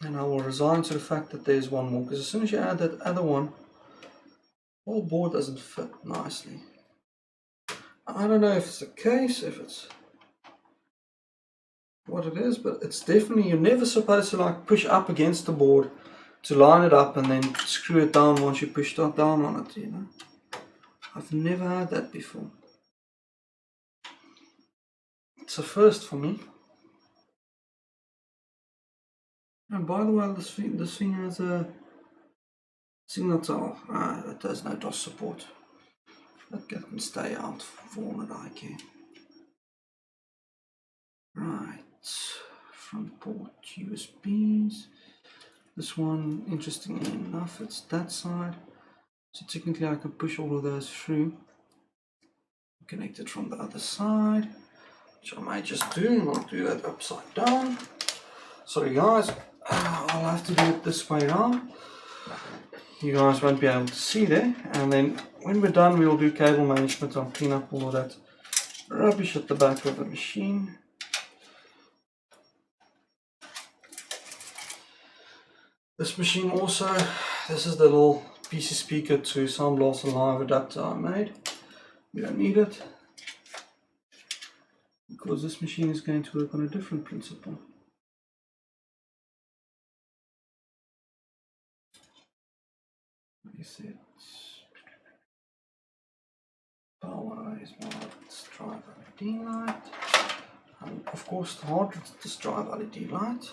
And I will resign to the fact that there's one more, because as soon as you add that other one, the whole board doesn't fit nicely. I don't know if it's the case, if it's what it is, but it's definitely, you're never supposed to like push up against the board to line it up and then screw it down once you push that down on it, you know. I've never had that before. It's a first for me. And by the way, this thing has a signal tile. It does no DOS support. That can stay out for all that I care. Right, front port USBs. This one, interestingly enough, it's that side. So technically I can push all of those through. Connect it from the other side, which I might just do, and I'll do that upside down. Sorry guys, I'll have to do it this way around. You guys won't be able to see there. And then when we're done, we will do cable management. I'll clean up all of that rubbish at the back of the machine. This machine also, this is the little PC speaker to Sound Blaster Live adapter I made. We don't need it, because this machine is going to work on a different principle. Reset. Power is this drive LED light. And of course the hard disk drive LED light.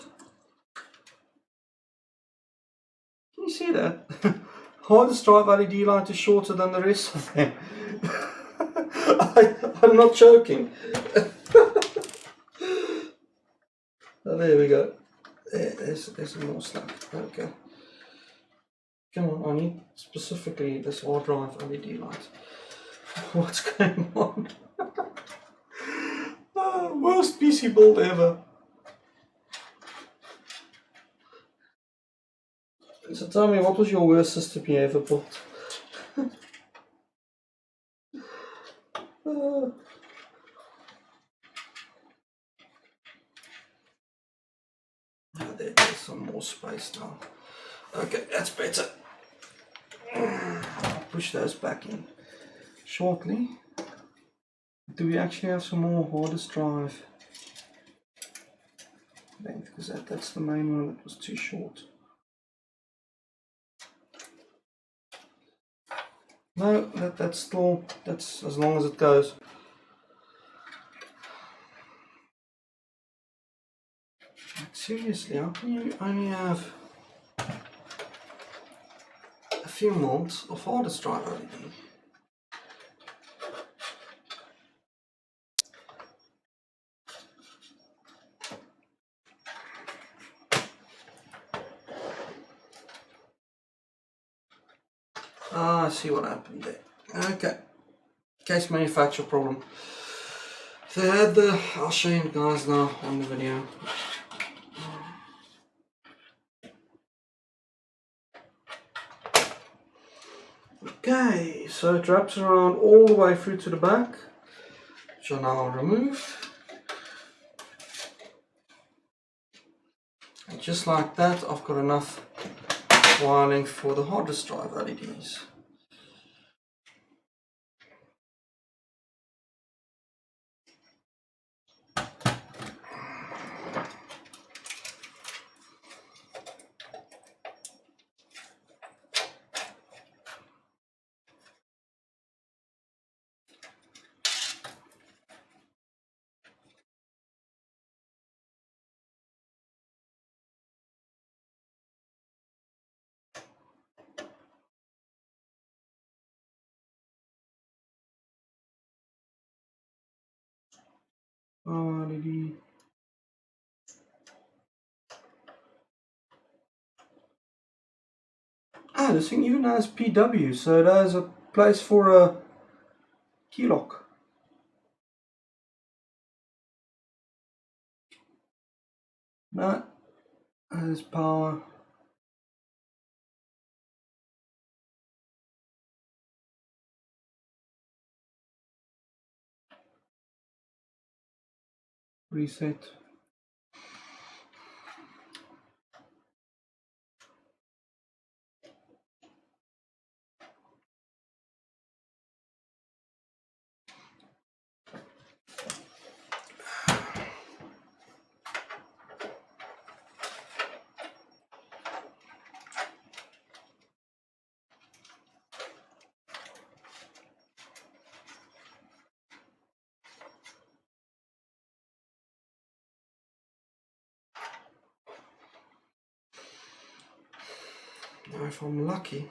Can you see that? Hard disk drive LED light is shorter than the rest of them. I'm not joking. Oh, there we go. There's more slack. Okay. Come on, I need specifically this hard drive LED light. What's going on? Worst PC build ever. So tell me, what was your worst system you ever built? There's some more space now. Okay, that's better. I'll push those back in shortly. Do we actually have some more hard disk drive length? Because that's the main one that was too short. No, that's as long as it goes. Seriously, how can you only have a few months of hard disk drive LED? Ah, I see what happened there. Okay, case manufacturer problem. They had I'll show you guys now on the video. Okay, so it wraps around all the way through to the back, which are now removed. And just like that, I've got enough wire length for the hard disk drive LEDs. LED. Ah, this thing even has PW, so it has a place for a key lock. That has power. Reset. Now if I'm lucky,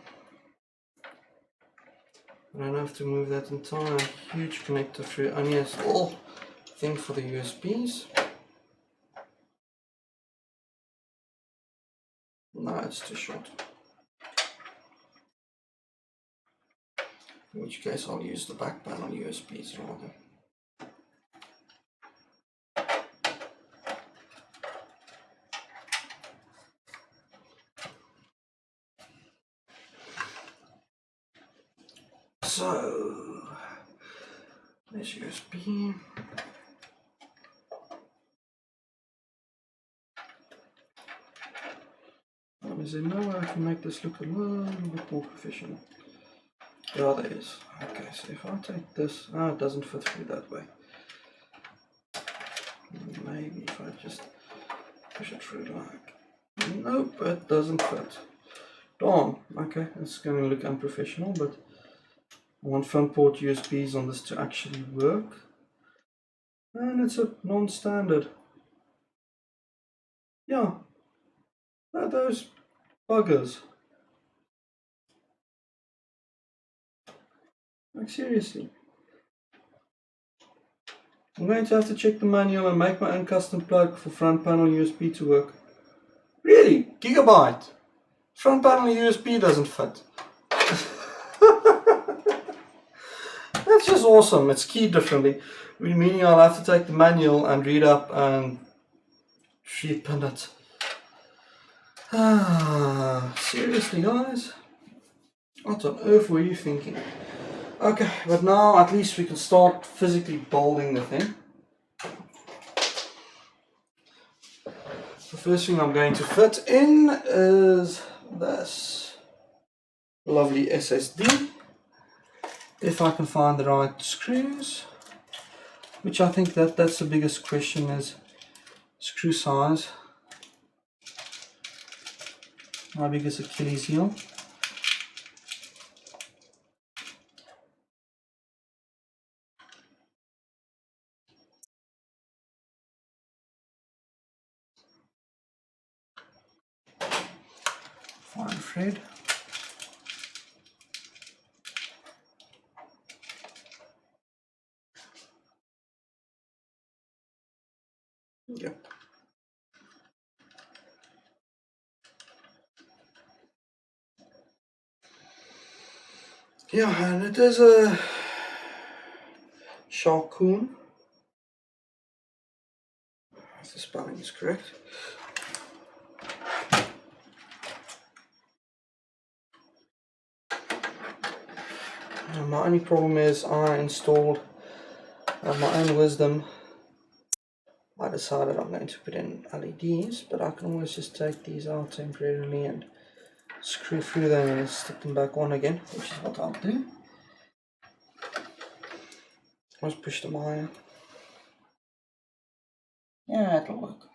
I don't have to move that entire huge connector through only a small thing for the USBs. No, it's too short. In which case I'll use the back panel USBs rather. So, there's USB. Is there no way I can make this look a little bit more professional? Yeah, there is. Okay, so if I take this, it doesn't fit through that way. Maybe if I just push it through like, nope, it doesn't fit. Darn, okay, it's going to look unprofessional, but I want front port USBs on this to actually work. And it's a non-standard. Yeah, those buggers. Like seriously. I'm going to have to check the manual and make my own custom plug for front panel USB to work. Really? Gigabyte? Front panel USB doesn't fit. That's just awesome. It's keyed differently. Meaning I'll have to take the manual and read up and repin it. Seriously guys? What on earth were you thinking? Okay, but now at least we can start physically building the thing. The first thing I'm going to fit in is this lovely SSD. If I can find the right screws, which I think that's the biggest question, is screw size. How big is Achilles heel? Fine thread. Yep. Yeah, and it is a Sharkoon, if the spelling is correct. And my only problem is I installed my own wisdom. I decided I'm going to put in LEDs, but I can always just take these out temporarily and screw through them and stick them back on again, which is what I'll do. Let's push the wire. Yeah, it'll work.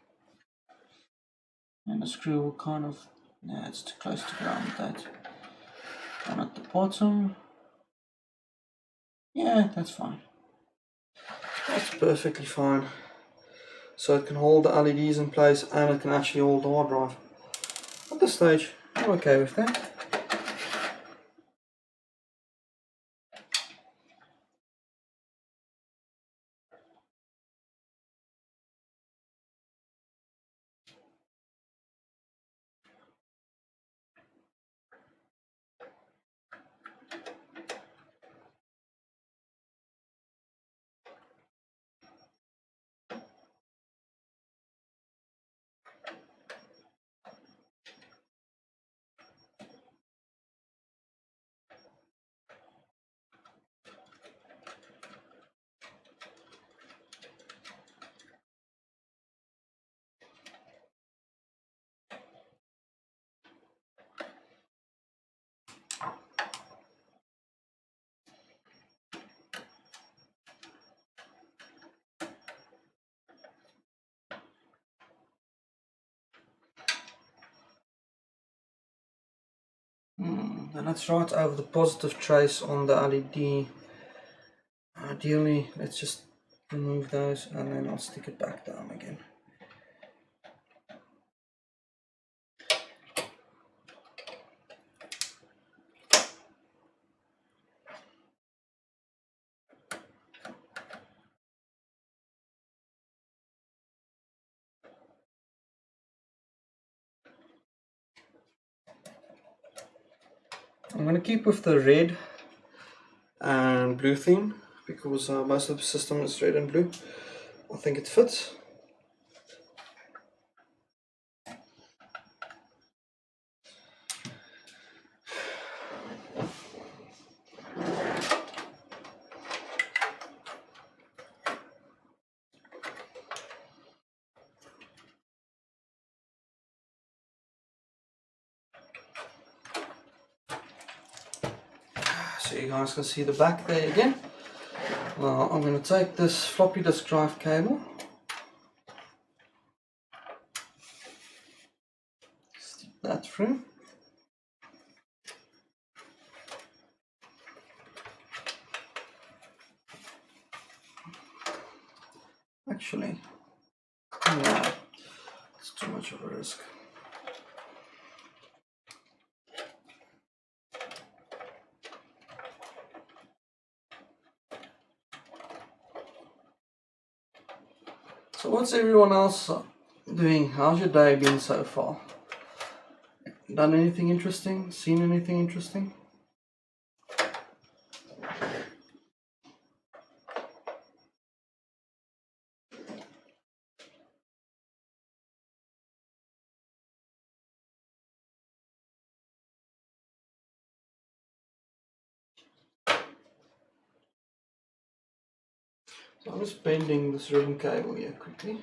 And the screw will kind of, yeah, it's too close to ground with that. And at the bottom, yeah, that's fine. That's perfectly fine. So it can hold the LEDs in place and it can actually hold the hard drive. At this stage, I'm okay with that. And that's right over the positive trace on the LED. Ideally, let's just remove those and then I'll stick it back down again. I'm going to keep with the red and blue theme because most of the system is red and blue. I think it fits. So you guys can see the back there again. Now I'm going to take this floppy disk drive cable, stick that through, actually. No, it's too much of a risk. So what's everyone else doing? How's your day been so far? Done anything interesting? Seen anything interesting? So I'm just bending this ring cable here quickly.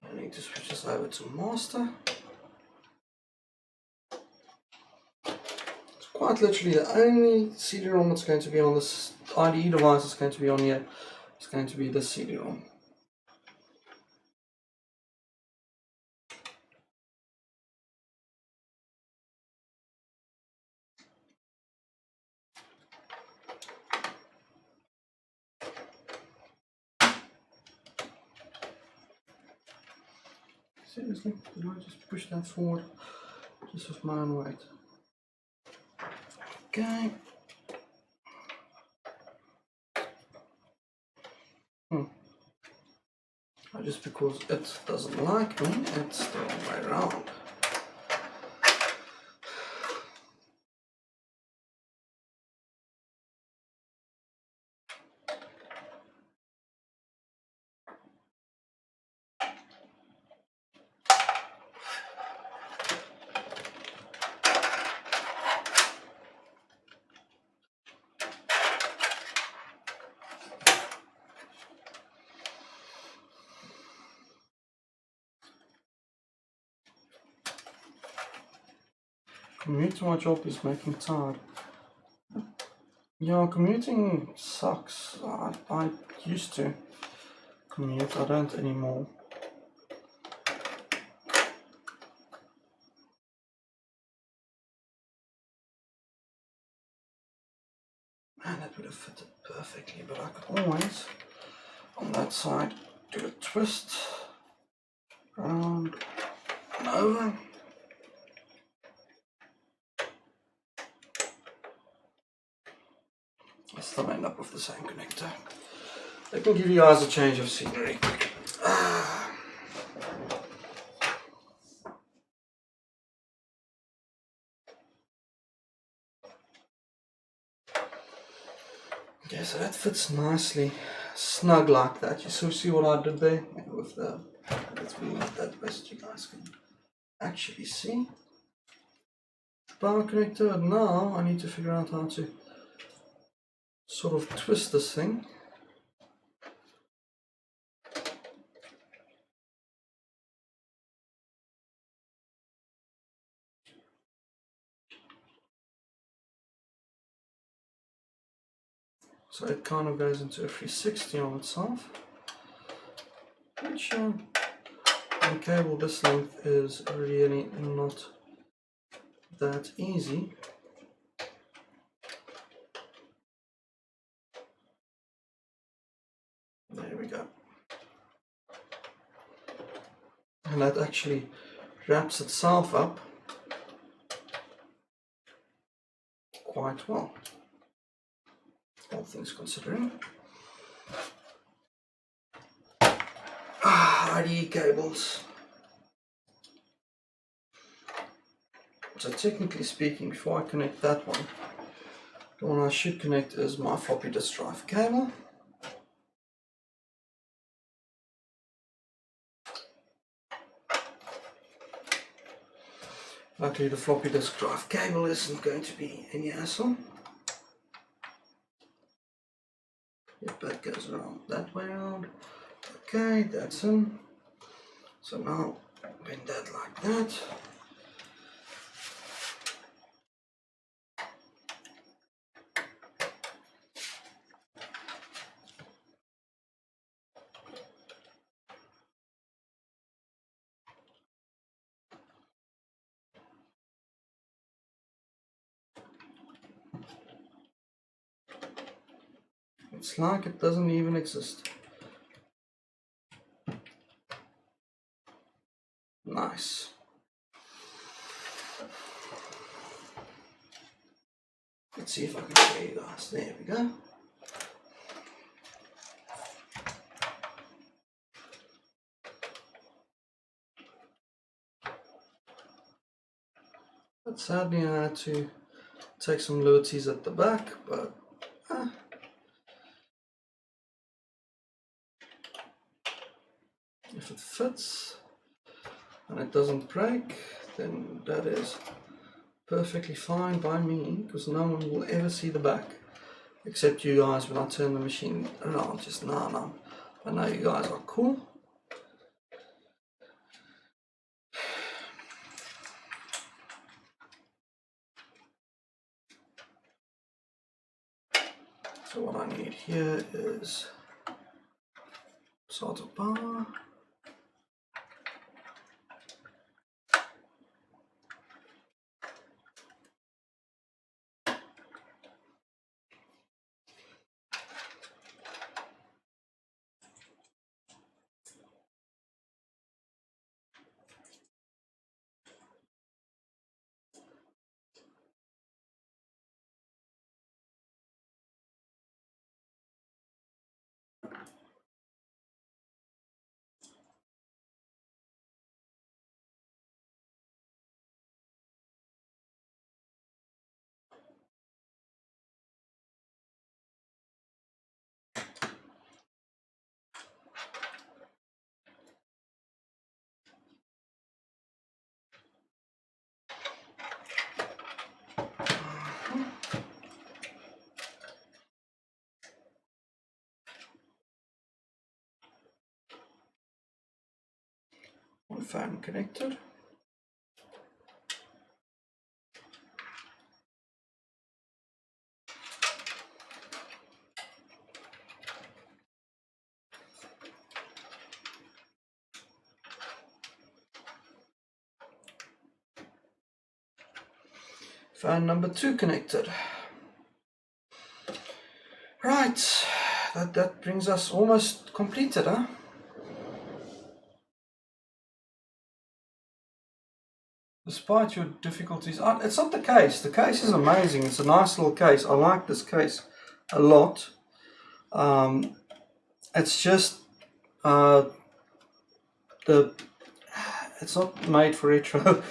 I need to switch this over to master. It's quite literally the only CD-ROM that's going to be on this IDE device that's going to be on here. It's going to be this CD-ROM. Seriously, did I just push that forward just with my own weight? Okay. Just because it doesn't like me, it's the wrong way around. Commute to my job is making tired. Yeah, commuting sucks. I used to commute, I don't anymore. Man, that would have fitted perfectly, but I could always, on that side, do a twist, round and over. I still end up with the same connector. Let me give you guys a change of scenery. Okay, so that fits nicely, snug like that. You see what I did there with the, let's move that best you guys can actually see. The power connector, now I need to figure out how to sort of twist this thing. So it kind of goes into a 360 on itself, which on cable this length is really not that easy. There we go. And that actually wraps itself up quite well, all things considering. IDE cables. So technically speaking, before I connect that one, the one I should connect is my floppy disk drive cable. Luckily the floppy disk drive cable isn't going to be any hassle. If that goes around that way around. Okay, that's in. So now bend that like that. It's like it doesn't even exist. Nice. Let's see if I can show you guys. There we go. But sadly I had to take some liberties at the back, but if it fits and it doesn't break, then that is perfectly fine by me, because no one will ever see the back except you guys when I turn the machine around. Just no. I know you guys are cool. So what I need here is Sata bar. One fan connected. Fan number 2 connected. Right, that brings us almost completed, huh? Despite your difficulties, it's not the case. The case is amazing. It's a nice little case. I like this case a lot. It's just it's not made for retro,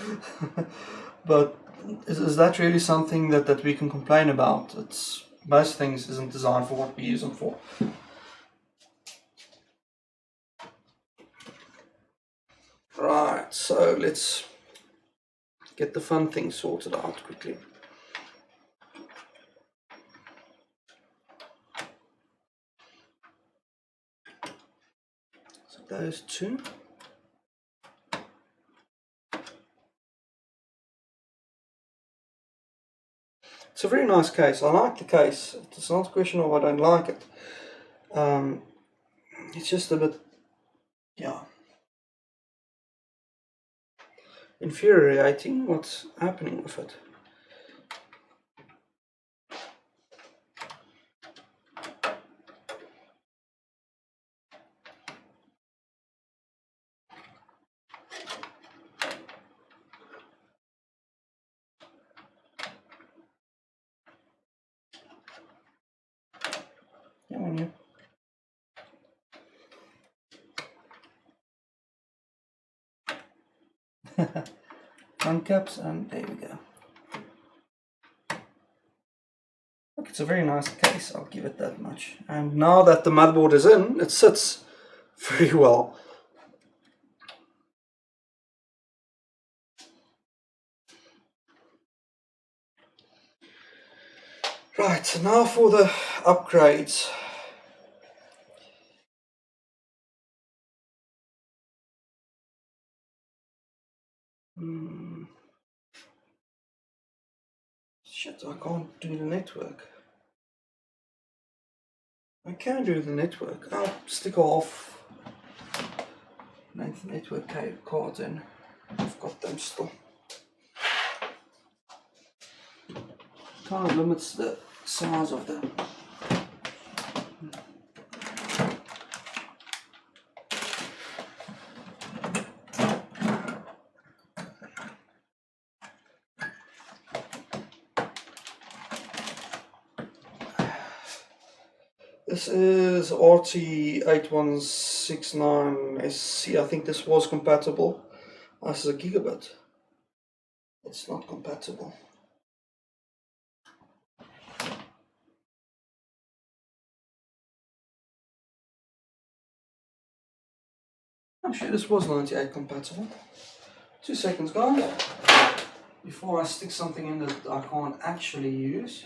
but is that really something that we can complain about? It's most things isn't designed for what we use them for. Right, so let's get the fun things sorted out quickly. So those two. It's a very nice case. I like the case. It's not a question of I don't like it. It's just a bit, yeah, infuriating what's happening with it. Yeah. Uncaps, and there we go. Look, it's a very nice case, I'll give it that much. And now that the motherboard is in, it sits very well. Right, so now for the upgrades. Shit, I can't do the network. I can do the network. I'll stick off network cable cards in. I've got them still. Kind of limits the size of them. This is RT8169SC. I think this was compatible. This is a gigabit. It's not compatible. I'm sure this was 98 compatible. 2 seconds, guys. Before I stick something in that I can't actually use.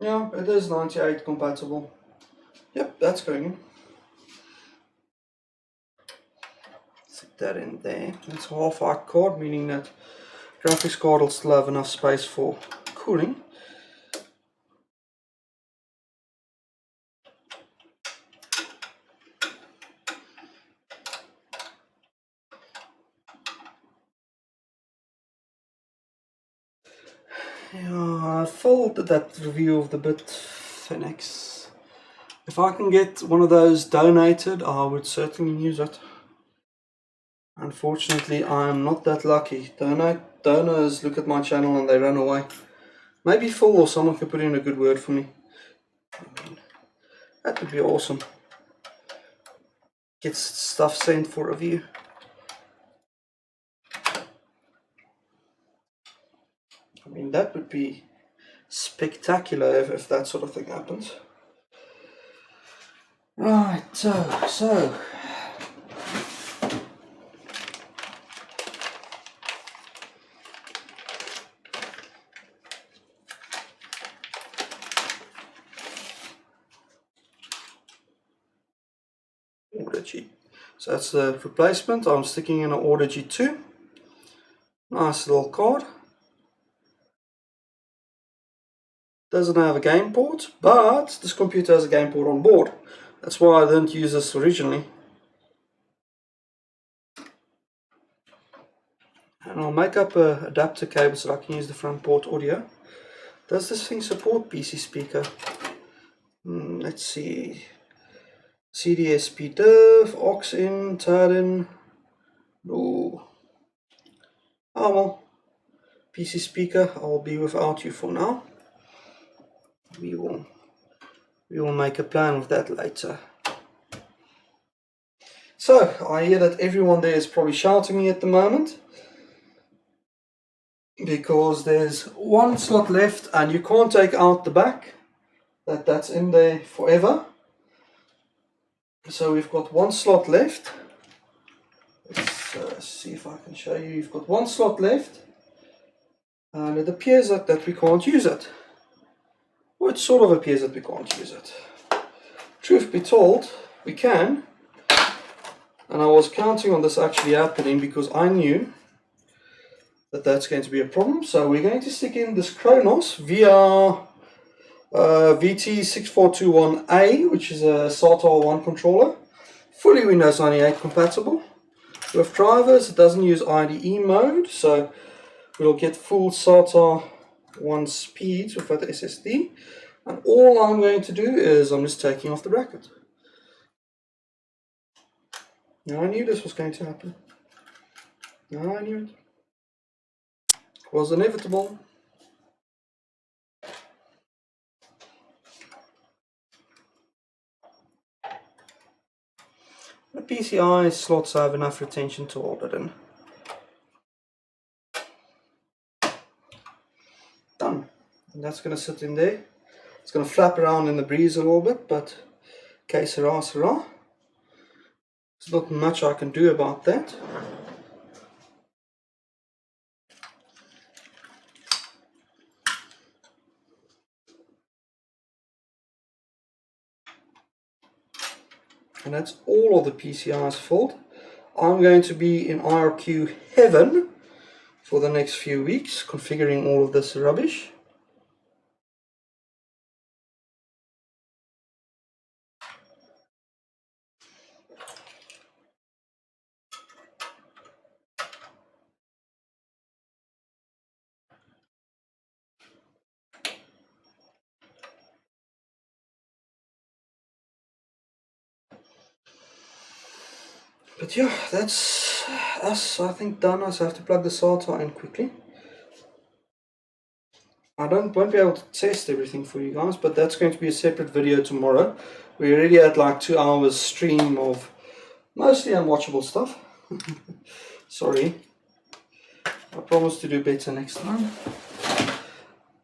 Yeah, it is 98 compatible. Yep, that's going in. Stick that in there. It's a half-height card, meaning that graphics card will still have enough space for cooling. Yeah, I folded that review of the Bitfinex. If I can get one of those donated, I would certainly use it. Unfortunately, I am not that lucky. Donors look at my channel and they run away. Maybe Phil or someone could put in a good word for me. That would be awesome. Get stuff sent for review. I mean, that would be spectacular if that sort of thing happens. Right, so Audigy. So that's the replacement. I'm sticking in an Audigy 2. Nice little card. Doesn't have a game port, but this computer has a game port on board. That's why I didn't use this originally. And I'll make up a adapter cable so I can use the front port audio. Does this thing support PC speaker? Let's see. CDSP diff, aux in, tad in. No. Oh well. PC speaker, I'll be without you for now. We will make a plan with that later. So, I hear that everyone there is probably shouting me at the moment, because there's one slot left and you can't take out the back. That's in there forever. So we've got one slot left. Let's see if I can show you. You've got one slot left, and it appears that we can't use it. Well, it sort of appears that we can't use it. Truth be told, we can. And I was counting on this actually happening because I knew that that's going to be a problem. So we're going to stick in this Kronos via VT6421A, which is a Sata 1 controller, fully Windows 98 compatible. With drivers, it doesn't use IDE mode, so we'll get full Sata 1 speeds with that SSD. And all I'm going to do is I'm just taking off the bracket. Now I knew this was going to happen. Now I knew it. It was inevitable. The PCI slots have enough retention to hold it in. Done. And that's going to sit in there. It's going to flap around in the breeze a little bit, but que sera, sera. There's not much I can do about that. And that's all of the PCI's filled. I'm going to be in IRQ heaven for the next few weeks, configuring all of this rubbish. But yeah, that's us, I think, done. I have to plug the SATA in quickly. I won't be able to test everything for you guys, but that's going to be a separate video tomorrow. We already had like 2 hours stream of mostly unwatchable stuff. Sorry. I promise to do better next time.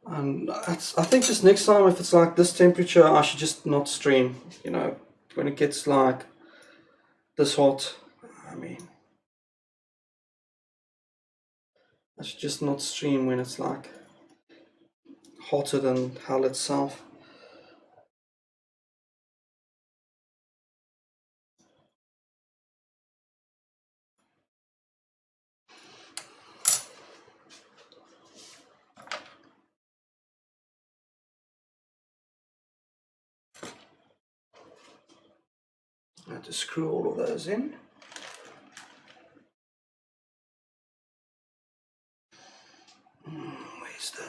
And I think just next time, if it's like this temperature, I should just not stream. You know, when it gets like this hot, I mean, I should just not stream when it's like hotter than hell itself. I have to screw all of those in. Where's the...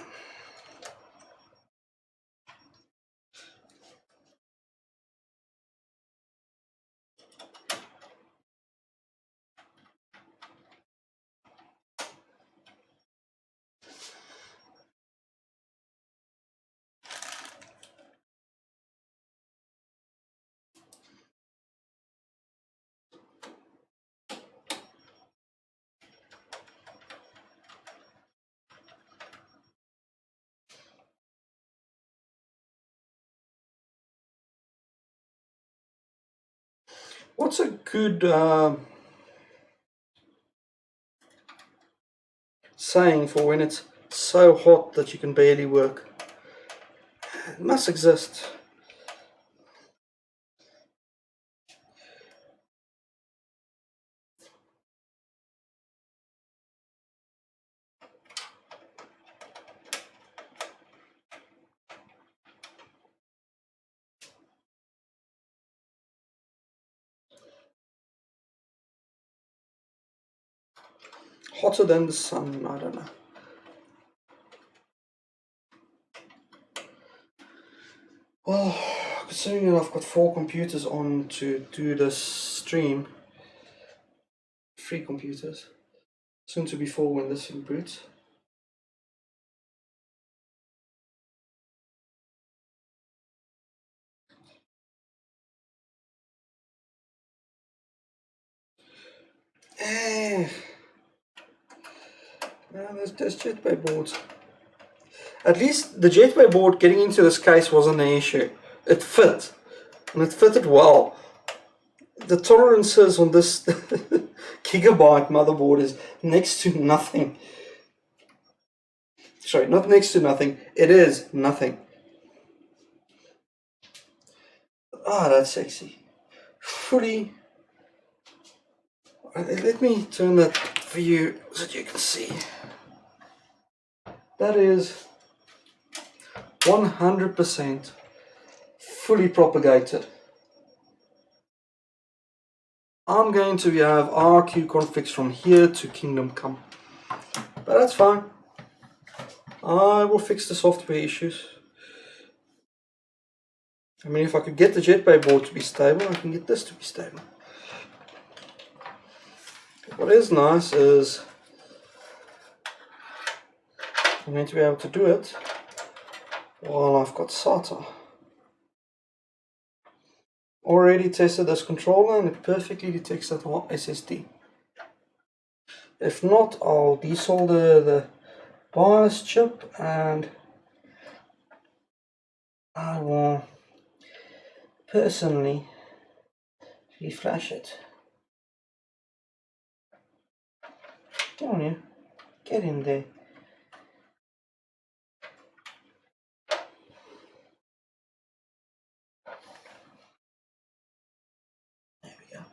What's a good saying for when it's so hot that you can barely work? It must exist. Hotter than the sun, I don't know. Well, considering that I've got 4 computers on to do this stream, 3 computers, soon to be 4 when this thing boots. There's jetway boards. At least the jetway board getting into this case wasn't an issue. It fit, and it fitted well. The tolerances on this gigabyte motherboard is next to nothing. Sorry, not next to nothing. It is nothing. Ah, that's sexy. Fully. Let me turn that for you so that you can see. That is 100% fully propagated. I'm going to have RQ configs from here to Kingdom Come, but that's fine. I will fix the software issues. I mean, if I could get the jetway board to be stable, I can get this to be stable. What is nice is I'm going to be able to do it while I've got SATA. already tested this controller and it perfectly detects that SSD. If not, I'll desolder the BIOS chip and I will personally reflash it. Come on, you. Get in there. There we go.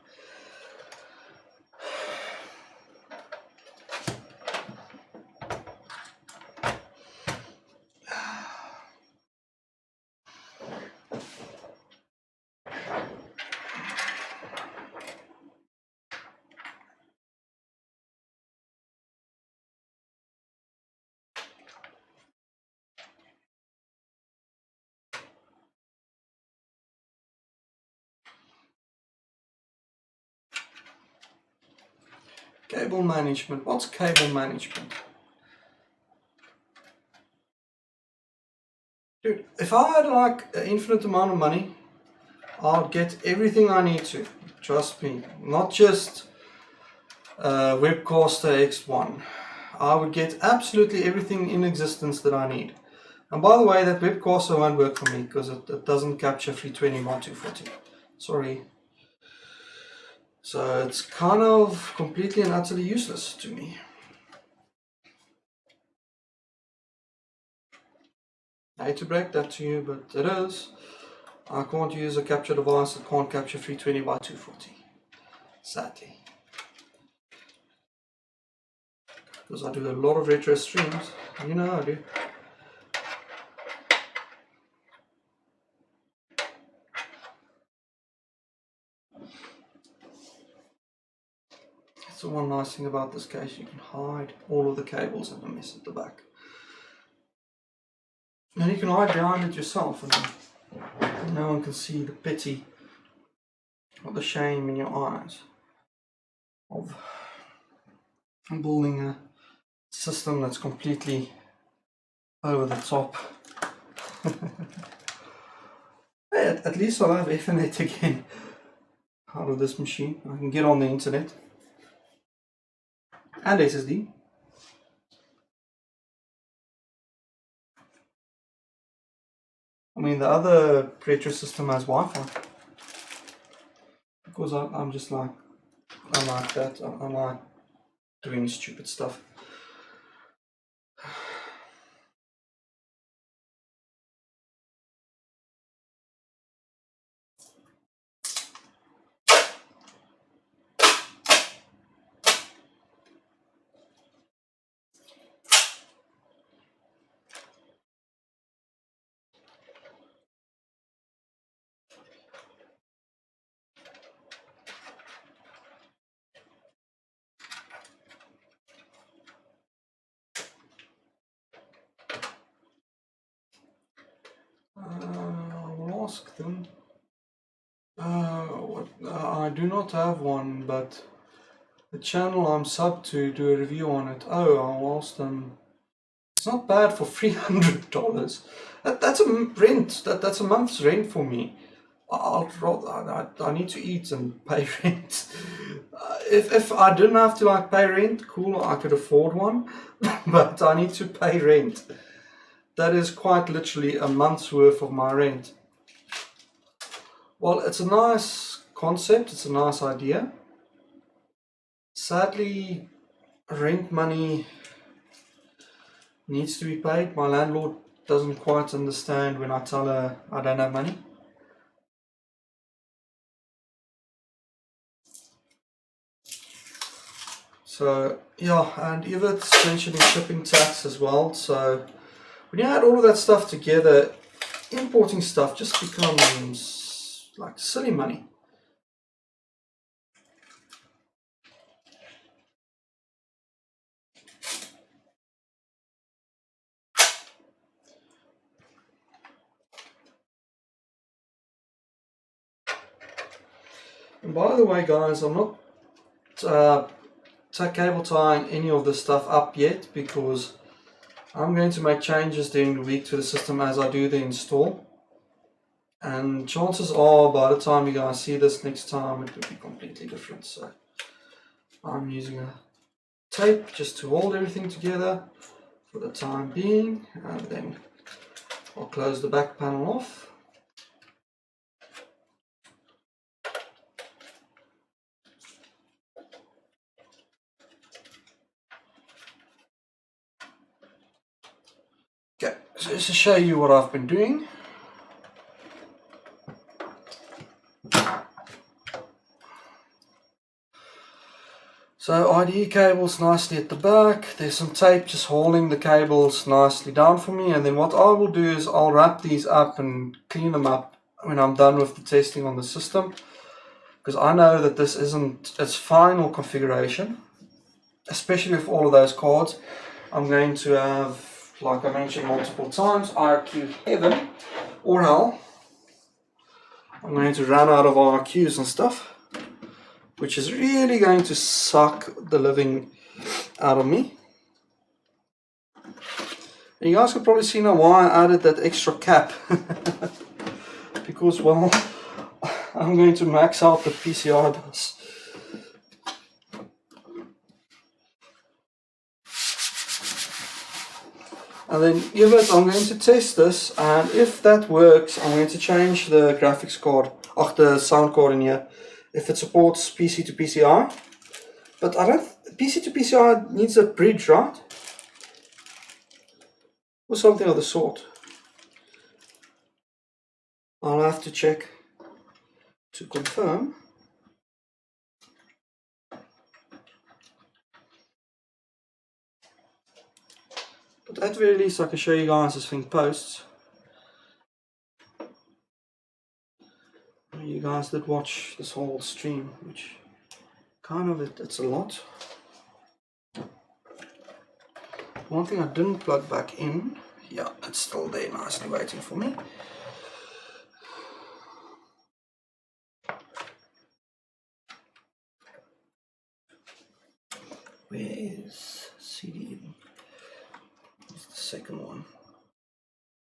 Cable management. What's cable management? Dude, if I had like an infinite amount of money, I'd get everything I need to. Trust me. Not just Webcaster X1. I would get absolutely everything in existence that I need. And by the way, that Webcaster won't work for me because it doesn't capture 320 by 240. Sorry. So it's kind of completely and utterly useless to me. I hate to break that to you, but it is. I can't use a capture device that can't capture 320 by 240. Sadly. Because I do a lot of retro streams. You know I do. That's the one nice thing about this case, you can hide all of the cables and the mess at the back. And you can hide behind it yourself and no one can see the pity or the shame in your eyes of building a system that's completely over the top. Hey, at least I'll have Ethernet again out of this machine. I can get on the internet and SSD. I mean, the other retro system has Wi-Fi because I'm just like, I like that. I like doing stupid stuff. I will ask them. I do not have one, but the channel I'm sub to do a review on it. Oh, I'll ask them. It's not bad for $300. That's a rent. That's a month's rent for me. I need to eat and pay rent. If I didn't have to like pay rent, cool, I could afford one. But I need to pay rent. That is quite literally a month's worth of my rent. Well, it's a nice concept. It's a nice idea. Sadly, rent money needs to be paid. My landlord doesn't quite understand when I tell her I don't have money. So yeah, and Evert's mentioning shipping tax as well. So when you add all of that stuff together, importing stuff just becomes like silly money. And by the way, guys, I'm not cable tying any of this stuff up yet because I'm going to make changes during the week to the system as I do the install. And chances are by the time you guys see this next time it will be completely different. So I'm using a tape just to hold everything together for the time being, and then I'll close the back panel off. Okay, so just to show you what I've been doing. So IDE cables nicely at the back, there's some tape just holding the cables nicely down for me, and then what I will do is I'll wrap these up and clean them up when I'm done with the testing on the system, because I know that this isn't its final configuration, especially with all of those cards. I'm going to have, like I mentioned multiple times, IRQ heaven or hell. I'm going to run out of IRQs and stuff, which is really going to suck the living out of me. And you guys can probably see now why I added that extra cap. Because, well, I'm going to max out the PCI bus. And then give it, I'm going to test this, and if that works, I'm going to change the graphics card, the sound card in here, if it supports PC to PCI. But I don't, PC to PCI needs a bridge, right? Or something of the sort. I'll have to check to confirm. But at the very least I can show you guys this thing posts. You guys did watch this whole stream, which kind of it's a lot. One thing I didn't plug back in, yeah, it's still there nicely waiting for me. Where is CD? It's the second one.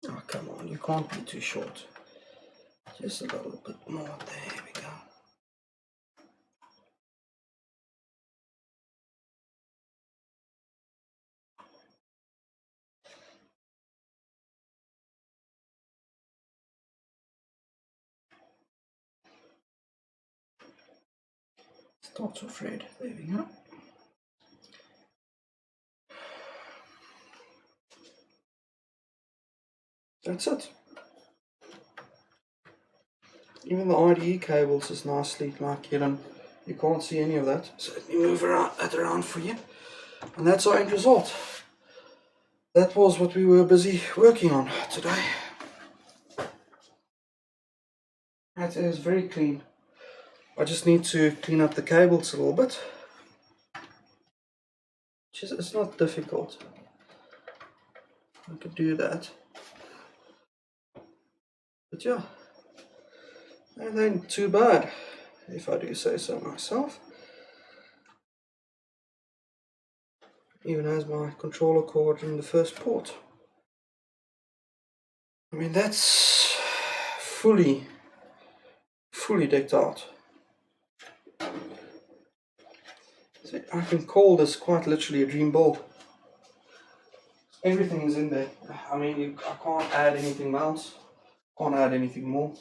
Oh, come on, you can't be too short. Just a little bit more. There we go. Starts off red. There we go. That's it. Even the IDE cables is nicely like hidden. You can't see any of that. So let me move that around for you. And that's our end result. That was what we were busy working on today. That is very clean. I just need to clean up the cables a little bit. It's not difficult. I could do that. But yeah, it ain't too bad, if I do say so myself. Even has my controller cord in the first port. I mean, that's fully decked out. So I can call this quite literally a dream build. Everything is in there. I mean, I can't add anything else. Can't add anything more.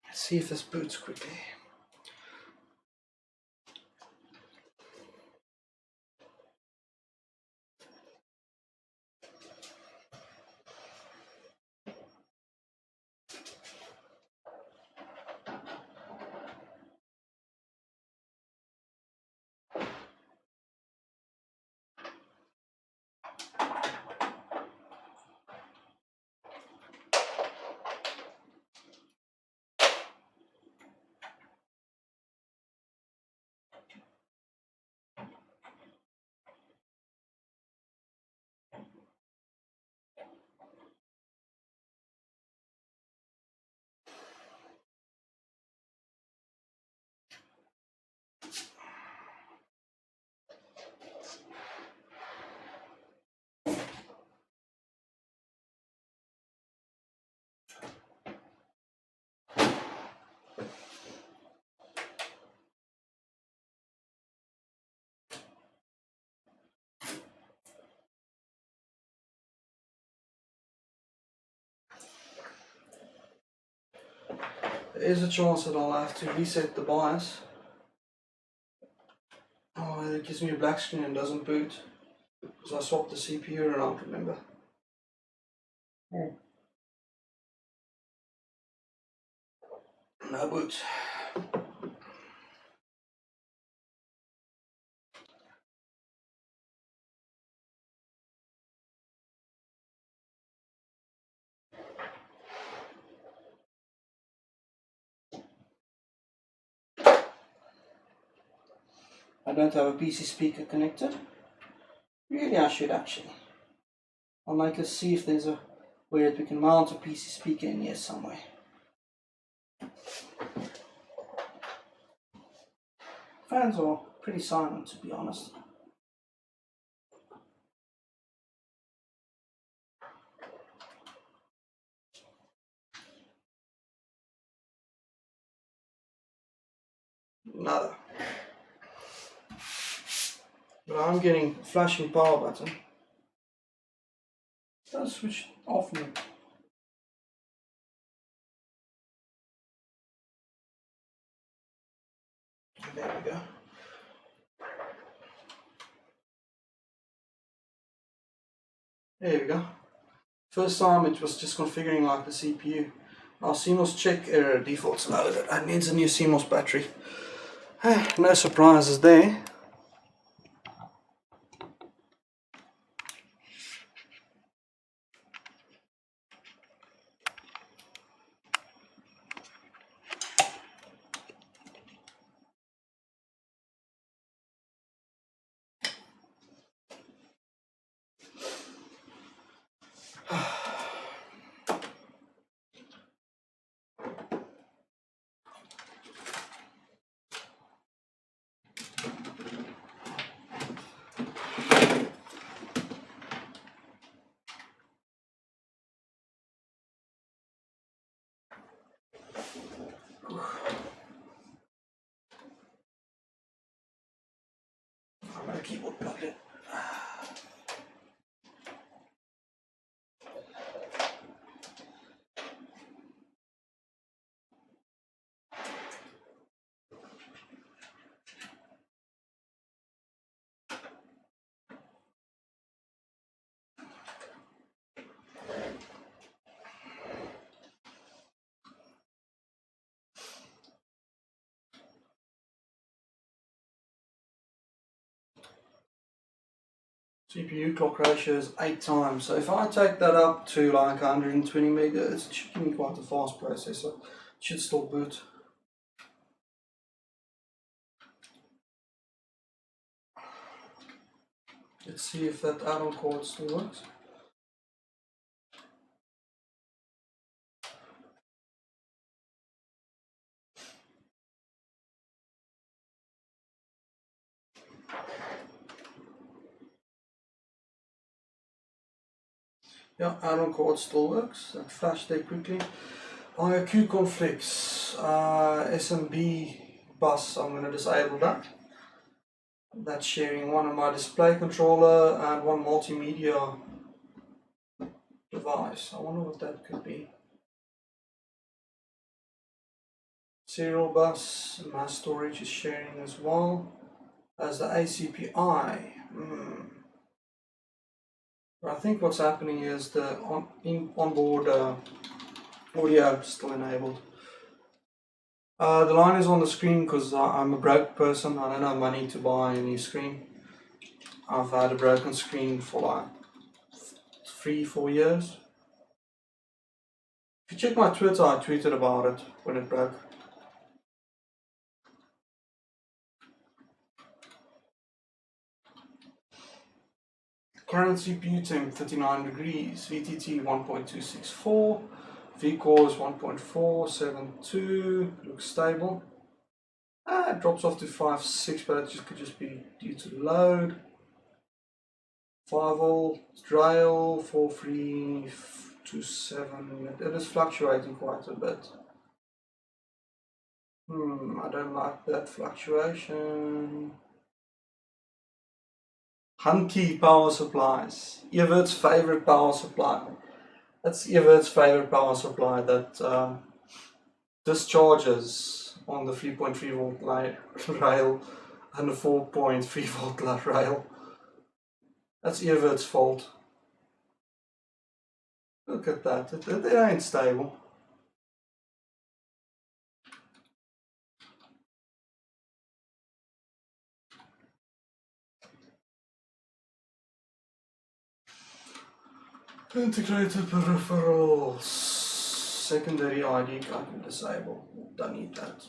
Let's see if this boots quickly. There is a chance that I'll have to reset the BIOS. Oh, it gives me a black screen and doesn't boot. Because I swapped the CPU around, remember? Oh. No boot. I don't have a PC speaker connected. Really, I should actually. I'll make us see if there's a way that we can mount a PC speaker in here somewhere. Fans are pretty silent, to be honest. Nada. But I'm getting a flashing power button. Let's switch off now. There we go. There we go. First time it was just configuring like the CPU. Our CMOS check error default's loaded. It needs a new CMOS battery. No surprises there. I'm going to keyboard plugged in. CPU clock ratio is 8 times, so if I take that up to like 120 megahertz, it should give me quite a fast processor. It should still boot. Let's see if that add-on cord still works. Yeah, add-on cord still works. That flashed there quickly. IOQ conflicts, SMB bus, I'm going to disable that. That's sharing one of my display controller and one multimedia device. I wonder what that could be. Serial bus, mass storage is sharing as well as the ACPI. But I think what's happening is the onboard audio is still enabled. The line is on the screen because I'm a broke person. I don't have money to buy a new screen. I've had a broken screen for like 3-4 years. If you check my Twitter, I tweeted about it when it broke. Current CPU temp 39 degrees, VTT 1.264, vCore is 1.472, looks stable. It drops off to 5.6, but it could just be due to load. 5 volt, rail 4327, it is fluctuating quite a bit. I don't like that fluctuation. Hunky power supplies. Evert's favorite power supply. That's Evert's favorite power supply. That discharges on the 3.3 volt rail and the 4.3 volt rail. That's Evert's fault. Look at that, it ain't stable. Integrated peripherals. Secondary ID I can disable. Don't need that.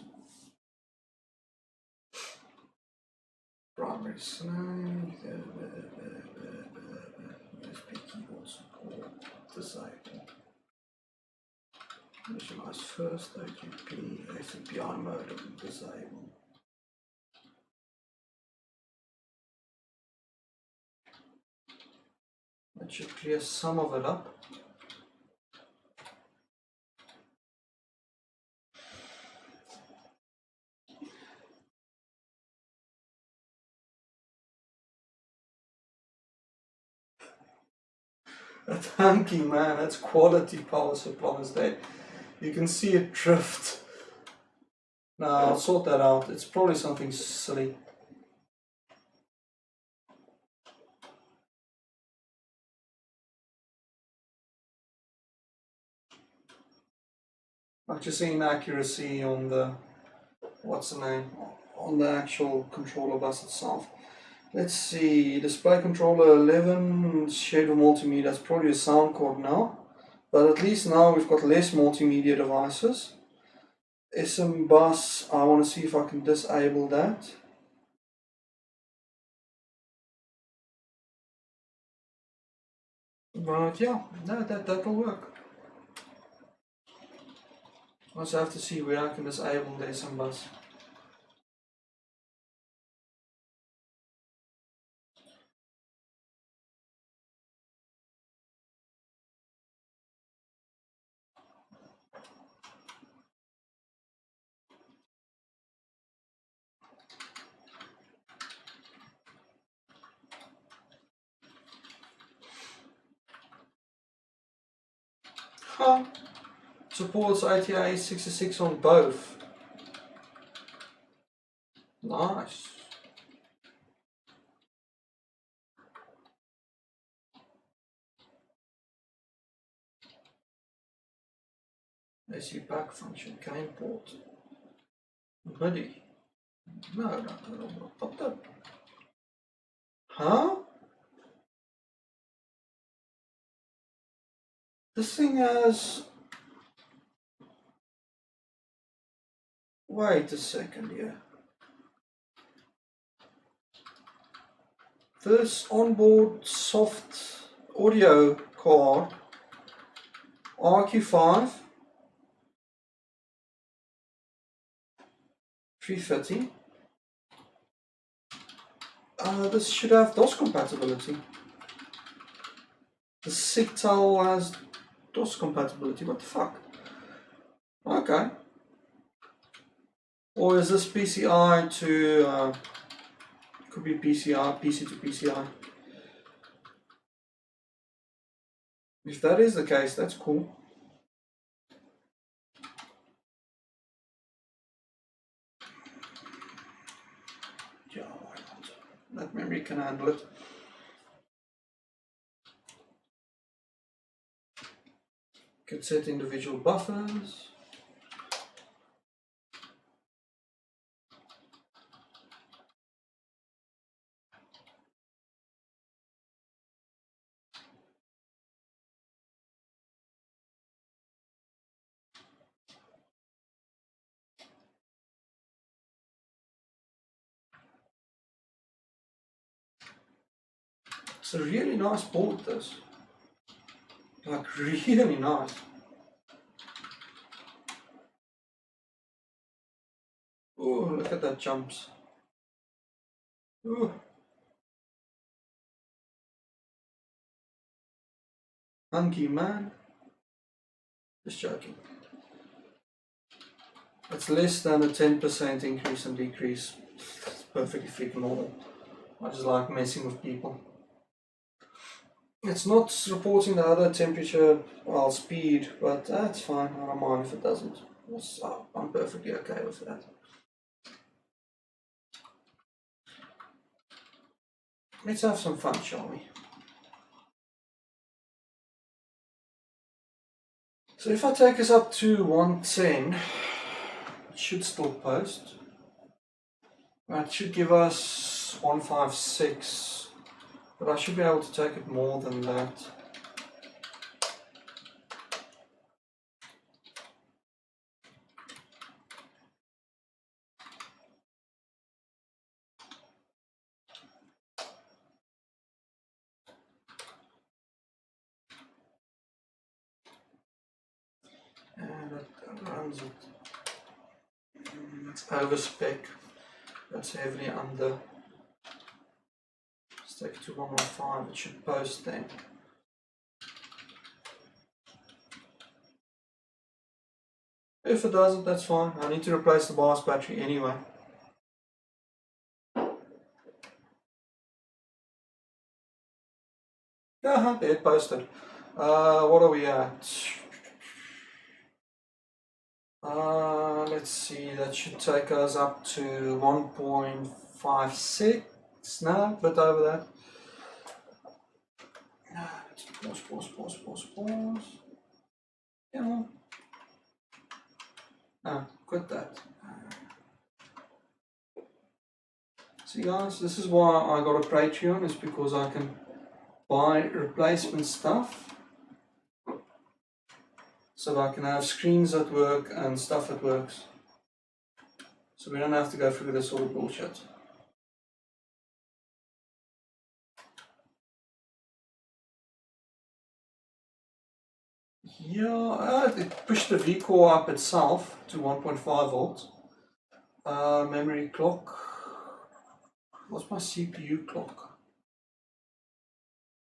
Primary snake. USB keyboard support. Disable. Initialize first OGP. ACPI modem. Disable. That should clear some of it up. That's hunky, man. That's quality power supplies there. You can see it drift. Now I'll sort that out. It's probably something silly. Like just seeing accuracy on the, what's the name, on the actual controller bus itself. Let's see, display controller 11, shader multimedia, that's probably a sound card now. But at least now we've got less multimedia devices. SM bus, I want to see if I can disable that. But yeah, no, that'll work. I also have to see where I can disable the SM bus. Huh. Supports ATA-66 on both. Nice. AC back function, cane port. MIDI. No, what the? Huh? This thing has... Wait a second here. This onboard soft audio card, RQ5 330. This should have DOS compatibility. The SIGTEL has DOS compatibility. What the fuck? Okay. Or is this PCI to... could be PCI, PC to PCI. If that is the case, that's cool. Yeah, why not? That memory can handle it. Can set individual buffers. It's a really nice board, this. Like, really nice. Oh, look at that jumps. Ooh. Hunky, man. Just joking. It's less than a 10% increase and decrease. It's perfectly freaking normal. I just like messing with people. It's not reporting the other temperature, well, speed, but that's fine. I don't mind if it doesn't. I'm perfectly okay with that. Let's have some fun, shall we? So if I take us up to 110, it should still post. That should give us 156, but I should be able to take it more than that. And that runs it. That's over spec. That's heavily under. Let's take it to 115. It should post then. If it doesn't, that's fine. I need to replace the BIOS battery anyway. It posted. What are we at? Let's see, that should take us up to 1.56. No, a bit over that. Let's pause. Yeah. No, quit that. See guys, this is why I got a Patreon, is because I can buy replacement stuff. So that I can have screens that work and stuff that works. So we don't have to go through this sort of bullshit. Yeah, it pushed the V core up itself to 1.5 volts. Memory clock. What's my CPU clock?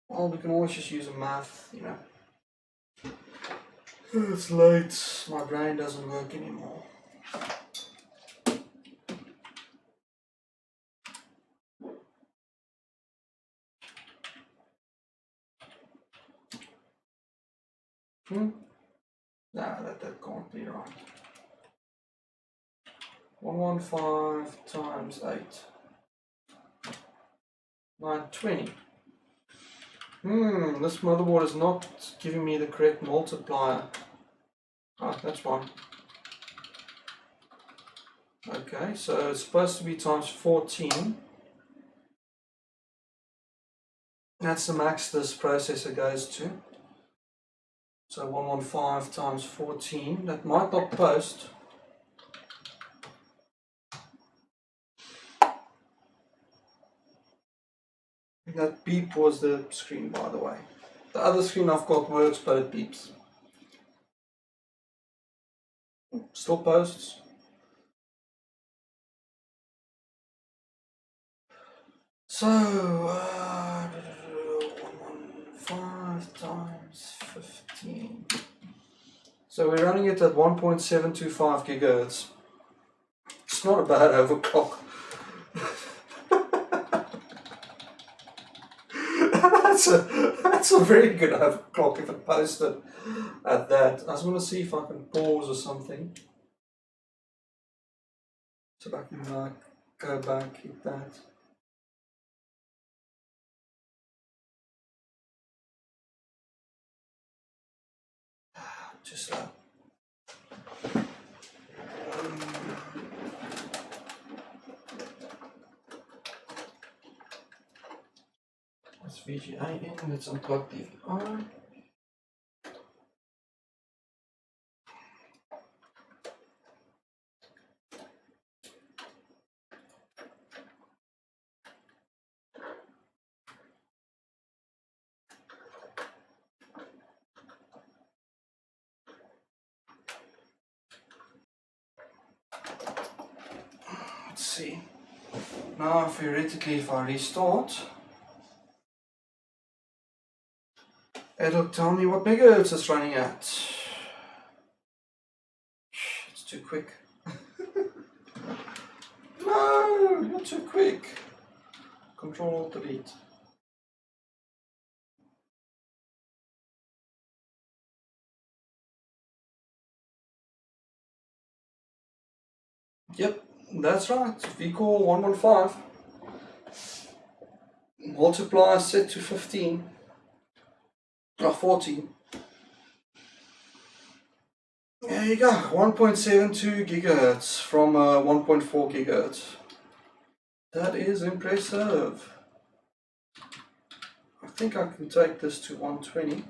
Well, we can always just use a math, you know. It's late, my brain doesn't work anymore. No, that can't be right. 115 times 8. 920. This motherboard is not giving me the correct multiplier. Oh, that's fine. Okay, so it's supposed to be times 14. That's the max this processor goes to. So 115 times 14. That might not post. That beep was the screen, by the way. The other screen I've got works, but it beeps. Still posts. So, 115 times 15. So we're running it at 1.725 gigahertz. It's not a bad overclock. That's a very good overclock if it posted at that. I just want to see if I can pause or something. So I can go back, hit that. Just that. Let's VGA in, let's unplug DVI. Let's see. Now theoretically if I restart, it'll tell me what megahertz it's running at. It's too quick. No, not too quick. Control delete. Yep, that's right. VCore 115. Multiplier set to 15. Or 14. There you go, 1.72 gigahertz from 1.4 gigahertz. That is impressive. I think I can take this to 120.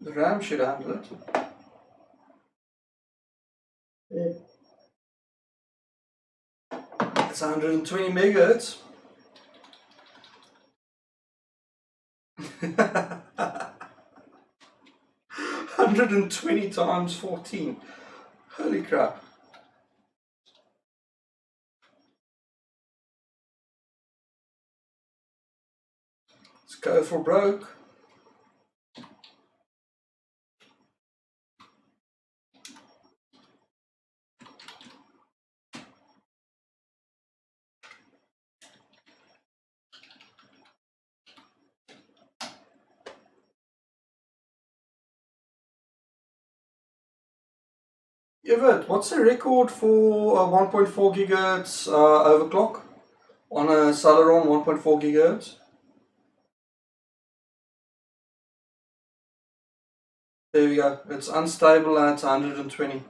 The RAM should handle it. It's 120 megahertz. 120 times 14. Holy crap. Let's go for broke. Yvette, what's the record for 1.4 gigahertz overclock on a Celeron 1.4 gigahertz? There we go. It's unstable at 120.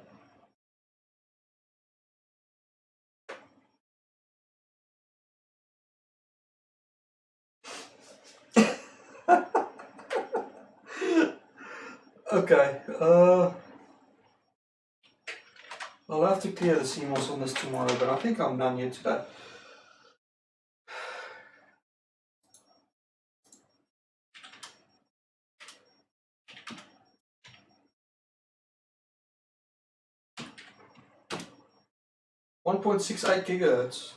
Okay. I'll have to clear the CMOS on this tomorrow, but I think I'm done here today. .68 gigahertz.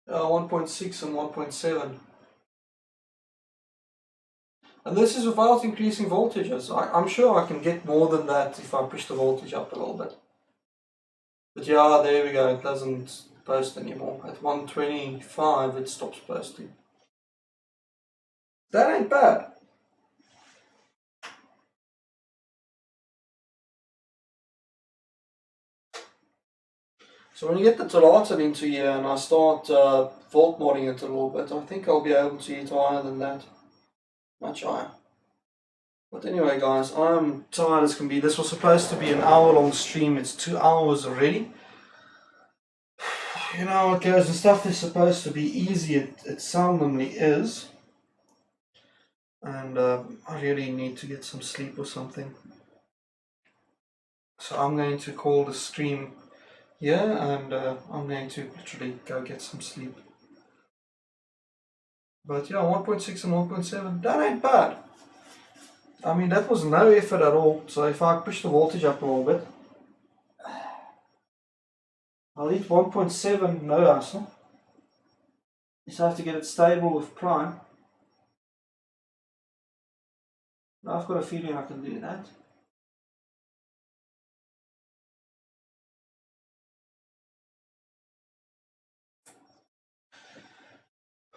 Uh, 1.6 and 1.7. And this is without increasing voltages. I'm sure I can get more than that if I push the voltage up a little bit. But yeah, there we go, it doesn't post anymore. At 125 it stops posting. That ain't bad. So when you get the Telatin into here and I start volt modding it a little bit, I think I'll be able to hit higher than that. Much higher. But anyway guys, I'm tired as can be. This was supposed to be an hour-long stream. It's 2 hours already. You know how it goes, and stuff is supposed to be easy. It seldomly is. And I really need to get some sleep or something. So I'm going to call the stream here, and I'm going to literally go get some sleep. But yeah, 1.6 and 1.7, that ain't bad. I mean, that was no effort at all. So if I push the voltage up a little bit, I'll hit 1.7, no hassle. Just have to get it stable with prime. I've got a feeling I can do that.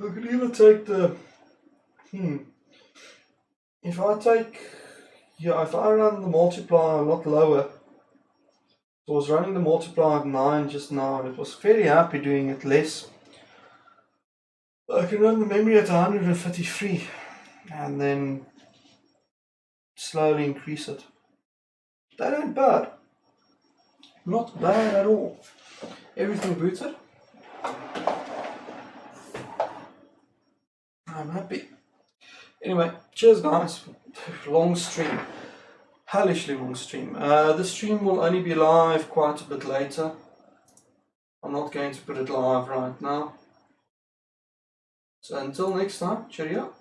I could even take the, if I run the multiplier a lot lower. I was running the multiplier at 9 just now, and it was fairly happy doing it less. I can run the memory at 133 and then slowly increase it. That ain't bad. Not bad at all. Everything booted. I'm happy. Anyway, cheers guys. Long stream. Hellishly long stream. The stream will only be live quite a bit later. I'm not going to put it live right now. So until next time, cheerio.